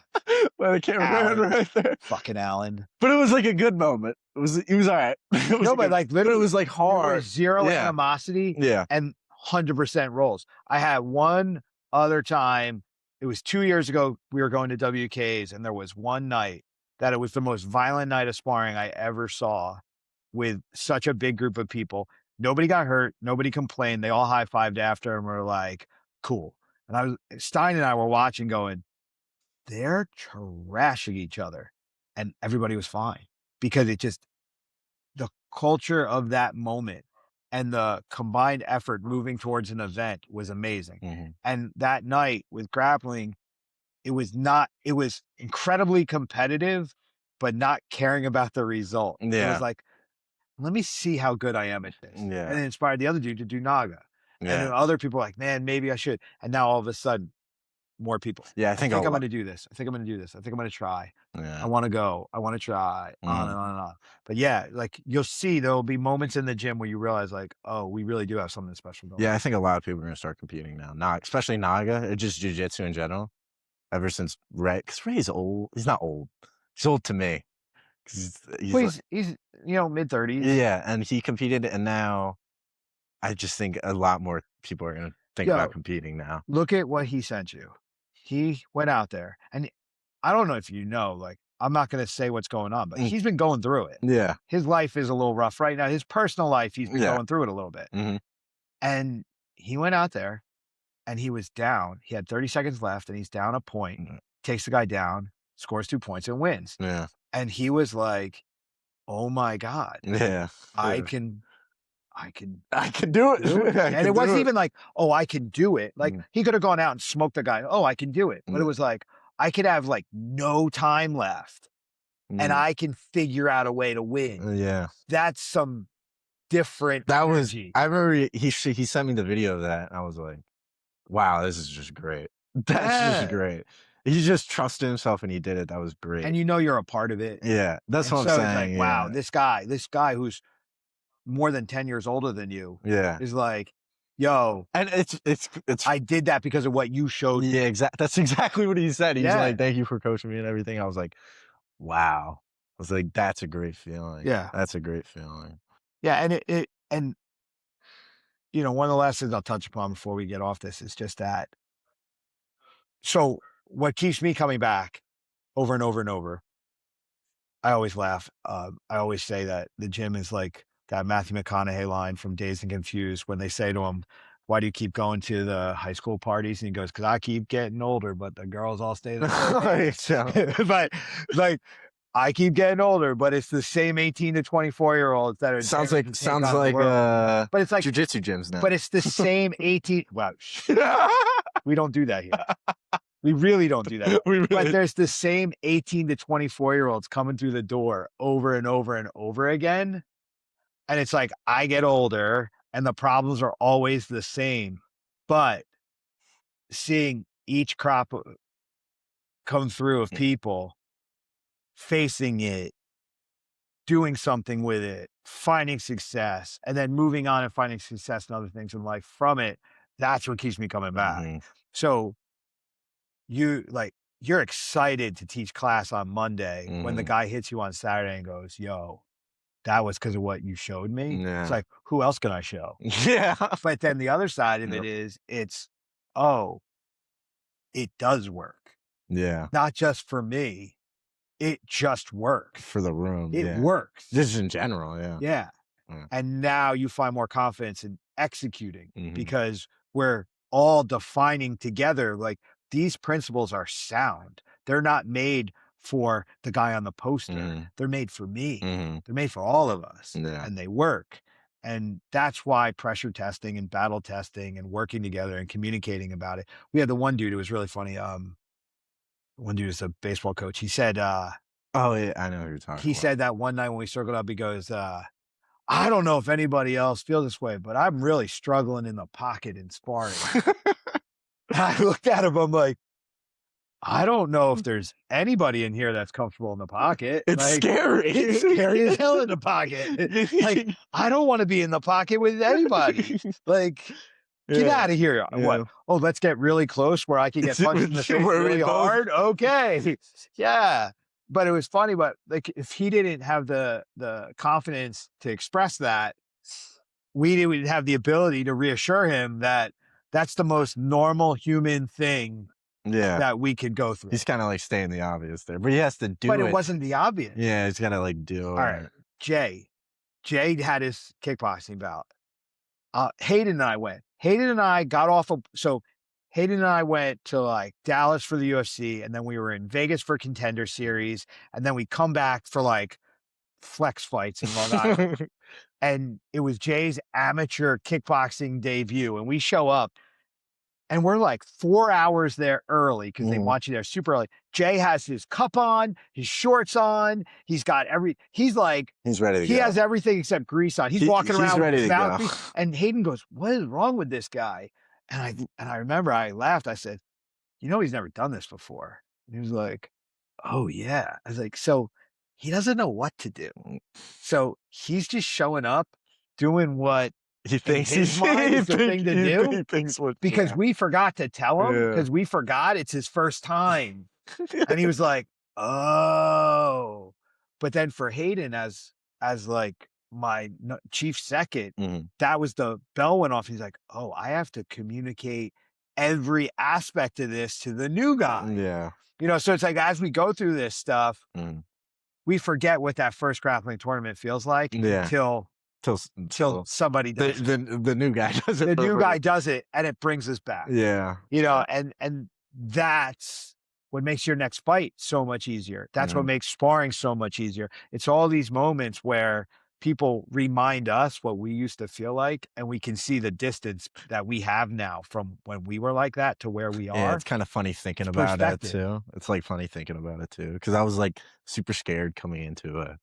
S2: By the cameraman
S1: Alan.
S2: right there.
S1: Fucking Alan.
S2: But it was like a good moment. He was all right. It was
S1: No, but like
S2: but it
S1: literally,
S2: was like
S1: there
S2: hard.
S1: was zero
S2: Yeah.
S1: animosity
S2: Yeah.
S1: and 100% rolls. I had one other time. It was 2 years ago. We were going to WKs, and there was one night that it was the most violent night of sparring I ever saw with such a big group of people. Nobody got hurt. Nobody complained. They all high fived after and were like, cool. And Stein and I were watching going, they're trashing each other. And everybody was fine because the culture of that moment and the combined effort moving towards an event was amazing.
S2: Mhm.
S1: And that night with grappling, it was incredibly competitive, but not caring about the result. It was
S2: Yeah.
S1: like, let me see how good I am at this.
S2: Yeah.
S1: And it inspired the other dude to do Naga. And then
S2: Yeah.
S1: other people were like, man, maybe I should. And now all of a sudden, more people.
S2: Yeah, I
S1: I
S2: think
S1: think
S2: a
S1: I'm
S2: lot.
S1: going to do this. I think I'm going to do this. I think I'm going to try. I
S2: Yeah.
S1: want to go. I want to try on and
S2: Mhm.
S1: on and on. But yeah, like you'll see there'll be moments in the gym where you realize like, oh, we really do have something special going
S2: Yeah,
S1: on.
S2: I think a lot of people are gonna start competing now. Not especially Naga, just jujitsu in general. Ever since Ray, because Ray's old. He's not old. He's old to me. 'Cause he's
S1: Well,
S2: like,
S1: he's mid-30s.
S2: yeah, and he competed, and now I just think a lot more people are gonna think about
S1: Yo,
S2: competing now.
S1: look at what he sent you. He went out there and I don't know if you know, like, I'm not going to say what's going on, but
S2: Mm,
S1: he's been going through it.
S2: yeah,
S1: His life is a little rough right now. His personal life, he's been
S2: yeah,
S1: going through it a little bit.
S2: mhm,
S1: And he went out there and he was down. He had 30 seconds left and he's down a point,
S2: mhm,
S1: takes the guy down, scores 2 points and wins.
S2: yeah,
S1: And he was like, "Oh my God,
S2: yeah,
S1: I
S2: yeah.
S1: can I can
S2: I can do it.
S1: do it."
S2: I
S1: And
S2: can
S1: it wasn't
S2: do it.
S1: even like, "Oh, I can do it." Like
S2: Mm,
S1: he could have gone out and smoked the guy. "Oh, I can do it." But it
S2: mm,
S1: was like, I could have like no time left and
S2: mm,
S1: I can figure out a way to win.
S2: yeah.
S1: That's some different
S2: That was.
S1: energy.
S2: I remember he sent me the video of that, and I was like, "Wow, this is just great. That's just
S1: Yeah.
S2: great." He just trusted himself, and he did it. That was
S1: And
S2: great.
S1: you know you're a part of it.
S2: Yeah, that's
S1: And
S2: what I'm
S1: so it's like,
S2: saying.
S1: wow,
S2: Yeah,
S1: this guy who's more than 10 years older than you
S2: yeah,
S1: is like, yo,
S2: and it's
S1: I did that because of what you showed me.
S2: yeah, that's exactly what he said. He's
S1: Yeah.
S2: like, "Thank you for coaching me and everything." I was like, "Wow." I was like, "That's a great feeling.
S1: Yeah.
S2: That's a great feeling."
S1: Yeah. And and one of the last things I'll touch upon before we get off this is just that. So what keeps me coming back over and over and over I always laugh. I always say that the gym is like that Matthew McConaughey line from Dazed and Confused when they say to him, "Why do you keep going to the high school parties?" And he goes, "'Cause I keep getting older, but the girls all stay the same."
S2: So,
S1: But, like, I keep getting older, but it's the same 18 to 24-year-olds that are daring to take
S2: sounds
S1: on the
S2: like
S1: world. But it's like
S2: jujitsu gyms now.
S1: but it's the same 18 well, we don't do that here. We really don't do that.
S2: We
S1: But
S2: really
S1: there's the same 18 to 24-year-olds coming through the door over and over and over again, and it's like, I get older, and the problems are always the same, but seeing each crop come through of people facing it, doing something with it, finding success, and then moving on and finding success and other things in life from it, that's what keeps me coming back.
S2: Mhm.
S1: So you're excited to teach class on Monday when the
S2: Mhm.
S1: guy hits you on Saturday and goes, "Yo, that was because of what you showed me." It's
S2: Yeah.
S1: like, who else can I show?
S2: Yeah.
S1: But then the other side of it
S2: Yep.
S1: is oh, it does work.
S2: Yeah.
S1: Not just for me, it just works.
S2: For the room,
S1: It
S2: yeah.
S1: works.
S2: Just in general, yeah.
S1: Yeah.
S2: Yeah.
S1: And now you find more confidence in executing
S2: Mhm.
S1: because we're all defining together like these principles are sound. They're not made for the guy on the poster.
S2: Mhm.
S1: They're made for me.
S2: Mhm.
S1: They're made for all of us
S2: Yeah.
S1: and they work. And that's why pressure testing and battle testing and working together and communicating about it. We had the one dude who was really funny. One dude is a baseball coach.
S2: Oh, yeah, I know who you're talking
S1: He
S2: about.
S1: said that one night when we circled up, he goes, I don't know if anybody else feels this way, but I'm really struggling in the pocket in sparring. I looked at him, I'm like, I don't know if there's anybody in here that's comfortable in the pocket.
S2: It's
S1: Like,
S2: scary.
S1: it's scary as hell in the pocket. Like, I don't want to be in the pocket with anybody. Like, get
S2: Yeah,
S1: out of here. What?
S2: yeah.
S1: Oh, let's get really close where I can get
S2: It's
S1: punched in the face
S2: where we
S1: really
S2: both
S1: hard. Okay. Yeah. But it was funny, but like if he didn't have the confidence to express that, we didn't have the ability to reassure him that that's the most normal human thing
S2: Yeah.
S1: that we could go through.
S2: He's kinda, like, stating the obvious there, but he has to
S1: But
S2: do
S1: it
S2: it.
S1: wasn't the obvious.
S2: Yeah, he's gotta, like, do
S1: All
S2: it.
S1: right. Jay. Jay had his kickboxing bout. Hayden and I went. Hayden and I got off of so Hayden and I went to like Dallas for the UFC, and then we were in Vegas for Contender Series, and then we come back for like flex fights in Long Island. And it was Jay's amateur kickboxing debut, and we show up and we're like 4 hours there early because they
S2: Mhm.
S1: want you there super early. Jay has his cup on, his shorts on, he's like
S2: He's ready to
S1: he
S2: go.
S1: has everything except grease on. He's walking
S2: He's
S1: around
S2: ready to
S1: without
S2: go.
S1: grease, and Hayden goes, "What is wrong with this guy?" And I remember I laughed. I said, "You know, he's never done this before." And he was like, "Oh, yeah." I was like, "So he doesn't know what to do. So he's just showing up, doing what
S2: He
S1: in
S2: thinks
S1: his
S2: he's
S1: mind is the thing to do."
S2: he thinks what
S1: Because
S2: yeah.
S1: we forgot to tell him
S2: Yeah.
S1: because we forgot it's his first time. And he was like, "Oh." But then for Hayden as like my chief second,
S2: Mhm.
S1: that was the bell went off. He's like, "Oh, I have to communicate every aspect of this to the new guy."
S2: Yeah.
S1: So it's like as we go through this stuff,
S2: Mhm.
S1: we forget what that first grappling tournament feels like
S2: Yeah.
S1: until
S2: Till
S1: somebody does it.
S2: the new guy does it
S1: The new
S2: for
S1: guy does it and it brings us back.
S2: yeah.
S1: And that's what makes your next fight so much easier. That's what
S2: Mhm.
S1: makes sparring so much easier. It's all these moments where people remind us what we used to feel like, and we can see the distance that we have now from when we were like that to where we
S2: Yeah,
S1: are.
S2: it's kinda funny thinking
S1: It's
S2: about it
S1: perspective.
S2: too. It's, like, funny thinking about it too, because I was, like, super scared coming into a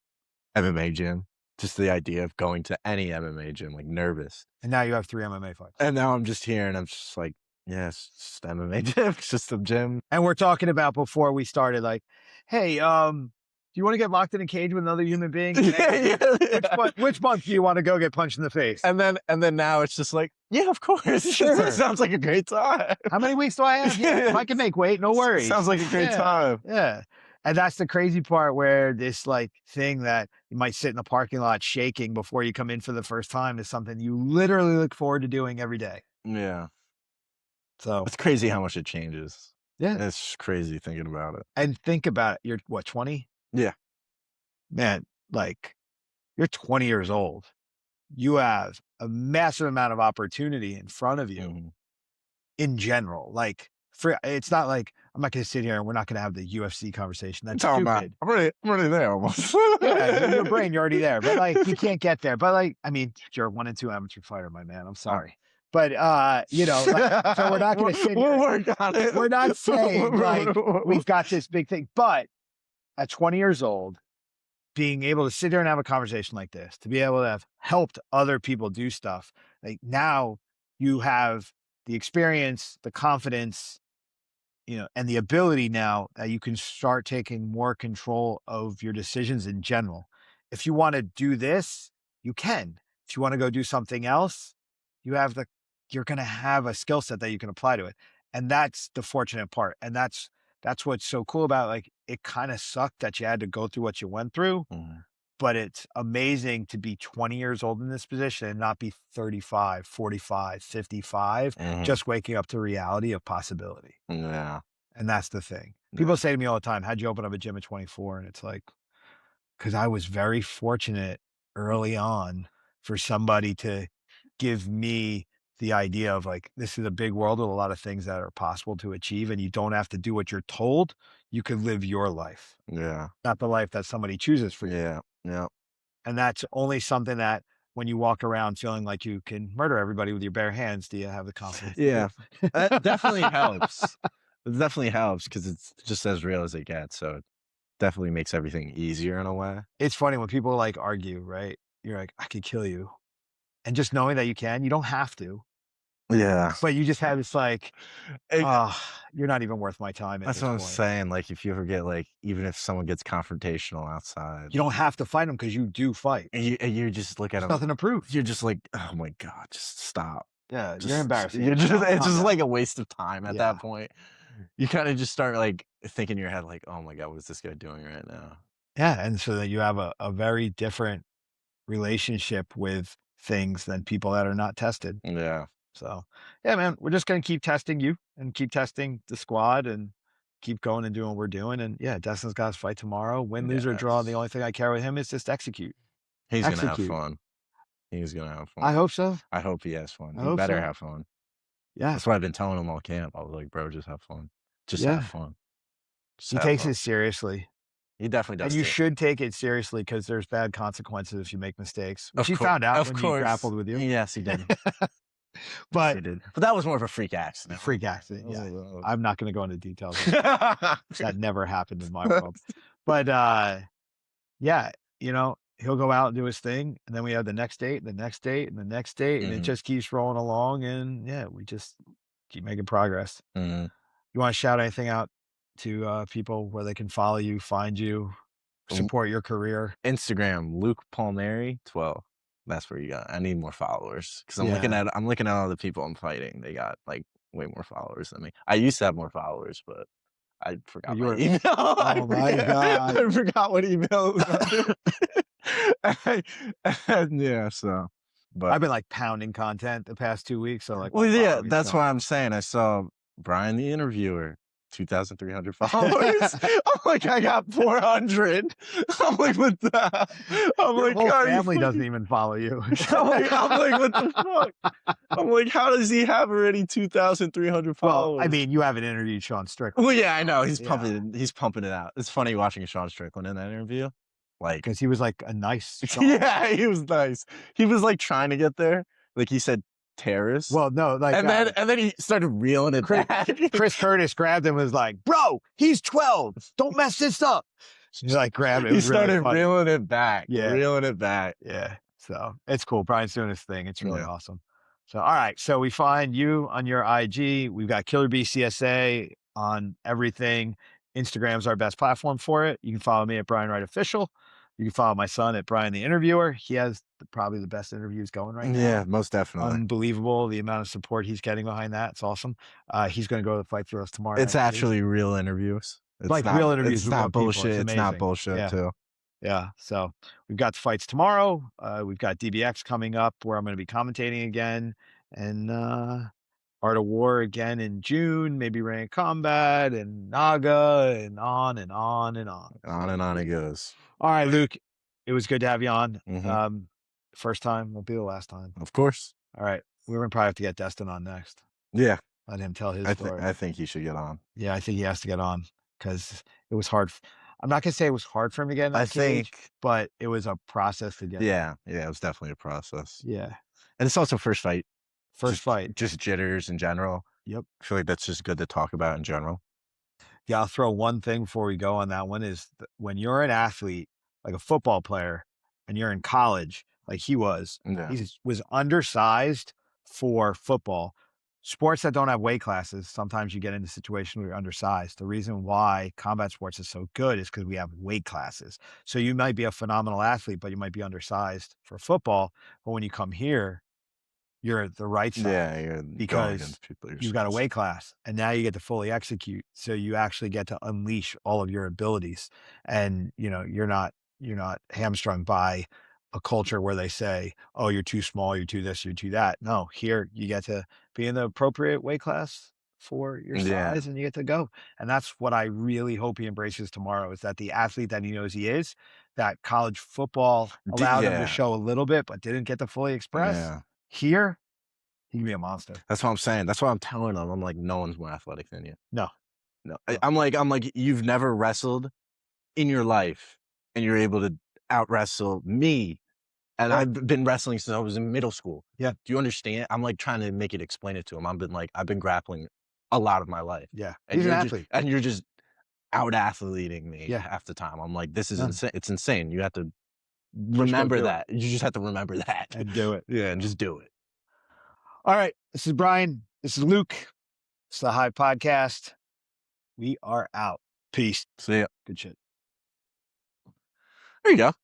S2: MMA gym. Just the idea of going to any MMA gym, like, nervous.
S1: And now you have 3 MMA fights.
S2: And now I'm just here and I'm just like, "Yeah, it's just MMA gym, it's just a gym."
S1: And we're talking about before we started, like, "Hey, do you wanna get locked in a cage with another human being
S2: Yeah,
S1: today?
S2: yeah,
S1: Which
S2: yeah.
S1: which month do you wanna go get punched in the face?"
S2: And then now it's just like, "Yeah, of course." It
S1: Sure.
S2: sounds like a great time.
S1: How many weeks do I have? Yeah,
S2: Yeah.
S1: I can make weight, no
S2: Sounds
S1: worries.
S2: like a great
S1: Yeah,
S2: time.
S1: yeah. And that's the crazy part where this, like, thing that you might sit in the parking lot shaking before you come in for the first time is something you literally look forward to doing every day.
S2: Yeah.
S1: So,
S2: It's crazy how much it changes.
S1: yeah.
S2: It's crazy thinking about it.
S1: And think about it, you're what, 20?
S2: Yeah.
S1: man, like you're 20 years old. You have a massive amount of opportunity in front of you
S2: Mhm.
S1: in general. Like for it's not like I'm not going to sit here and we're not going to have the UFC conversation.
S2: I'm
S1: That's
S2: talking about
S1: stupid.
S2: I'm already there almost.
S1: Yeah, in your brain, you're already there, but like you can't get there. But like, I mean, you're a 1 and 2 amateur fighter, my man. I'm
S2: Uh,
S1: sorry. But like, so we're not gonna sit
S2: we'll
S1: here.
S2: work on it.
S1: We're not saying like we've got this big thing, but at 20 years old, being able to sit there and have a conversation like this, to be able to have helped other people do stuff, like now you have the experience, the confidence, and the ability now that you can start taking more control of your decisions in general. If you want to do this, you can. If you want to go do something else, you have the you're going to have a skill set that you can apply to it. And that's the fortunate part. And that's what's so cool about like it kind of sucked that you had to go through what you went through,
S2: Mhm,
S1: but it's amazing to be 20 years old in this position and not be 35, 45, 55,
S2: mhm.
S1: just waking up to reality of possibility.
S2: Yeah,
S1: And that's the thing. People
S2: yeah,
S1: say to me all the time, "How'd you open up a gym at 24?" And it's like, because I was very fortunate early on for somebody to give me the idea of like, this is a big world with a lot of things that are possible to achieve, and you don't have to do what you're told. You could live your life,
S2: yeah,
S1: not the life that somebody chooses for you.
S2: yeah, yeah.
S1: And that's only something that when you walk around feeling like you can murder everybody with your bare hands, do you have the confidence to
S2: Yeah,
S1: do.
S2: that definitely helps. It definitely helps because it's just as real as it gets, so it definitely makes everything easier in a way.
S1: It's funny when people like argue, right? You're like, I could kill you. And just knowing that you don't have to,
S2: Yeah.
S1: but you just have this like,
S2: Eh,
S1: "Ah, you're not even worth my time at
S2: that's
S1: this
S2: what I'm
S1: point."
S2: saying, like, if you ever get, like even if someone gets confrontational outside,
S1: You don't have to fight them because you do fight.
S2: and you just look at
S1: There's
S2: them,
S1: nothing to prove.
S2: you're just like, "Oh my god, just stop."
S1: Yeah, you're
S2: Just
S1: embarrassing
S2: you're just
S1: yourself.
S2: it's
S1: Calm
S2: just
S1: down.
S2: like a waste of time at that
S1: Yeah.
S2: point. You kinda just start, like, thinking in your head, like, "Oh my god, what is this guy doing right now?"
S1: Yeah, and so that you have a very different relationship with things than people that are not tested.
S2: Yeah.
S1: So, yeah, man, we're just gonna keep testing you and keep testing the squad and keep going and doing what we're doing. And yeah, Destin's got his fight tomorrow. Win, lose, or draw. The
S2: Yes.
S1: only thing I care with him is just execute.
S2: He's gonna have
S1: Execute.
S2: fun. He's gonna have
S1: I
S2: fun.
S1: hope so.
S2: I hope he has fun.
S1: I
S2: He
S1: hope
S2: better
S1: so.
S2: have fun.
S1: Yeah.
S2: That's what I've been telling him all camp. I was like, "Bro, just have fun. Just have
S1: Yeah.
S2: fun. Just
S1: He
S2: have
S1: takes
S2: fun."
S1: it seriously.
S2: He definitely
S1: And
S2: does
S1: you
S2: too.
S1: should take it seriously because there's bad consequences if you make mistakes, which
S2: Of
S1: he
S2: course,
S1: found out
S2: of
S1: when he
S2: course.
S1: grappled with you.
S2: Yes, he did. Yes,
S1: But
S2: he did. But that was more of a freak accident.
S1: freak accident, yeah.
S2: Oh,
S1: I'm not gonna go into details of that.
S2: oh.
S1: That never happened in my world. But, yeah, he'll go out and do his thing, and then we have the next date, and the next date, and the next date, and it
S2: Mhm,
S1: just keeps rolling along, and, yeah, we just keep making progress.
S2: mhm.
S1: You wanna shout anything out to, people where they can follow you, find you,
S2: Um,
S1: support your career?
S2: Instagram, Luke Palmieri 12. That's where you got I need more followers because
S1: Yeah.
S2: I'm looking at all the people I'm fighting. They got, like, way more followers than me. I used to have more followers, but I
S1: Well,
S2: forgot
S1: you
S2: my
S1: were
S2: email.
S1: oh my god.
S2: I forgot what email it was under. And yeah, so but
S1: I've been, like, pounding content the past 2 weeks, so, like, my
S2: well, yeah,
S1: following's
S2: that's
S1: gone
S2: why I'm
S1: up.
S2: saying I saw Brian the Interviewer, 2,300 followers. I'm like, "I got 400." I'm like, "What the" I'm
S1: Your
S2: like,
S1: whole
S2: "Are you
S1: family doesn't
S2: fucking"
S1: even follow you.
S2: I'm like, "What the fuck?" I'm like, "How does he have already 2,300
S1: Well, I
S2: followers?"
S1: mean, you haven't interviewed Sean
S2: Well,
S1: Strickland,
S2: yeah, I know,
S1: so, yeah,
S2: he's pumping it out. It's funny watching Sean Strickland in that interview. Like,
S1: because he was, like, a nice Sean.
S2: yeah, he was nice. He was, like, trying to get there. Like, he said, "Terrorist,"
S1: Well, no, like,
S2: and then he started reeling it
S1: Chris
S2: back.
S1: Chris Curtis grabbed him and was like, "Bro, he's 12. Don't mess this up." He, like, grabbed it. It
S2: He
S1: was really
S2: started
S1: funny.
S2: reeling it back,
S1: Yeah,
S2: reeling it back.
S1: yeah. So, it's cool. Brian's doing his thing. It's really
S2: Yeah.
S1: awesome. So, alright. So, we find you on your IG. We've got Killer Bee CSA on everything. Instagram's our best platform for it. You can follow me at Brian Wright Official. You can follow my son at Brian the Interviewer. He has probably the best interviews going right
S2: Yeah,
S1: now.
S2: most definitely.
S1: Unbelievable the amount of support he's getting behind that. It's awesome. He's gonna go to the fight for us tomorrow
S2: It's
S1: night too.
S2: actually real interviews.
S1: Like real interviews
S2: It's
S1: with real
S2: not
S1: people.
S2: bullshit.
S1: It's
S2: It's not
S1: amazing.
S2: bullshit
S1: Yeah.
S2: too.
S1: Yeah. So we've got the fights tomorrow. We've got DBX coming up where I'm gonna be commentating again. And Art of War again in June, maybe Ray in Combat and Naga and on and on and on.
S2: On and on it goes.
S1: All right, Luke, it was good to have you on.
S2: Hmm.
S1: First time won't be the last time.
S2: Of course.
S1: All right, we're gonna probably have to get Destin on next.
S2: Yeah.
S1: Let him tell his story.
S2: I think he should get on.
S1: Yeah, I think he has to get on because it was hard. I'm not gonna say it was hard for him to get in
S2: I
S1: that cage,
S2: think,
S1: but it was a process to get there.
S2: yeah, it was definitely a process.
S1: Yeah,
S2: And it's also first fight,
S1: first fight.
S2: just jitters in general.
S1: Yep.
S2: I feel like that's just good to talk about in general.
S1: Yeah, I'll throw one thing before we go on that one is when you're an athlete, like a football player, and you're in college, like
S2: Yeah.
S1: he was undersized for football. Sports that don't have weight classes, sometimes you get into a situation where you're undersized. The reason why combat sports is so good is because we have weight classes. So you might be a phenomenal athlete, but you might be undersized for football. But when you come here, you're at the right size
S2: Yeah, you're going
S1: because
S2: against people your
S1: you've got a
S2: size.
S1: weight class and now you get to fully execute. So you actually get to unleash all of your abilities and you're not hamstrung by a culture where they say, "Oh, you're too small, you're too this, you're too that." No, here you get to be in the appropriate weight class for your
S2: Yeah.
S1: size and you get to go. And that's what I really hope he embraces tomorrow is that the athlete that he knows he is, that college football allowed him to
S2: Yeah.
S1: show a little bit but didn't get to fully express.
S2: Yeah.
S1: Here, he can be a monster.
S2: That's what I'm saying. That's what I'm telling them. I'm like, no one's more athletic than you.
S1: No,
S2: No.
S1: no.
S2: I'm like, you've never wrestled in your life and you're able to out wrestle me. And
S1: Right.
S2: I've been wrestling since I was in middle school.
S1: Yeah,
S2: Do you understand? I'm like trying to explain it to him. I've been grappling a lot of my life.
S1: yeah.
S2: And
S1: He's an athlete.
S2: you're just out athleting me
S1: Yeah.
S2: half the time. I'm like, this is
S1: No,
S2: insane. It's insane. You have to
S1: just go
S2: remember
S1: do it
S2: that. You just have to remember that.
S1: and do it.
S2: Yeah, and just do it.
S1: All right. This is Brian. This is Luke. It's the Hive Podcast. We are out. Peace.
S2: See ya.
S1: Good shit.
S2: There you go.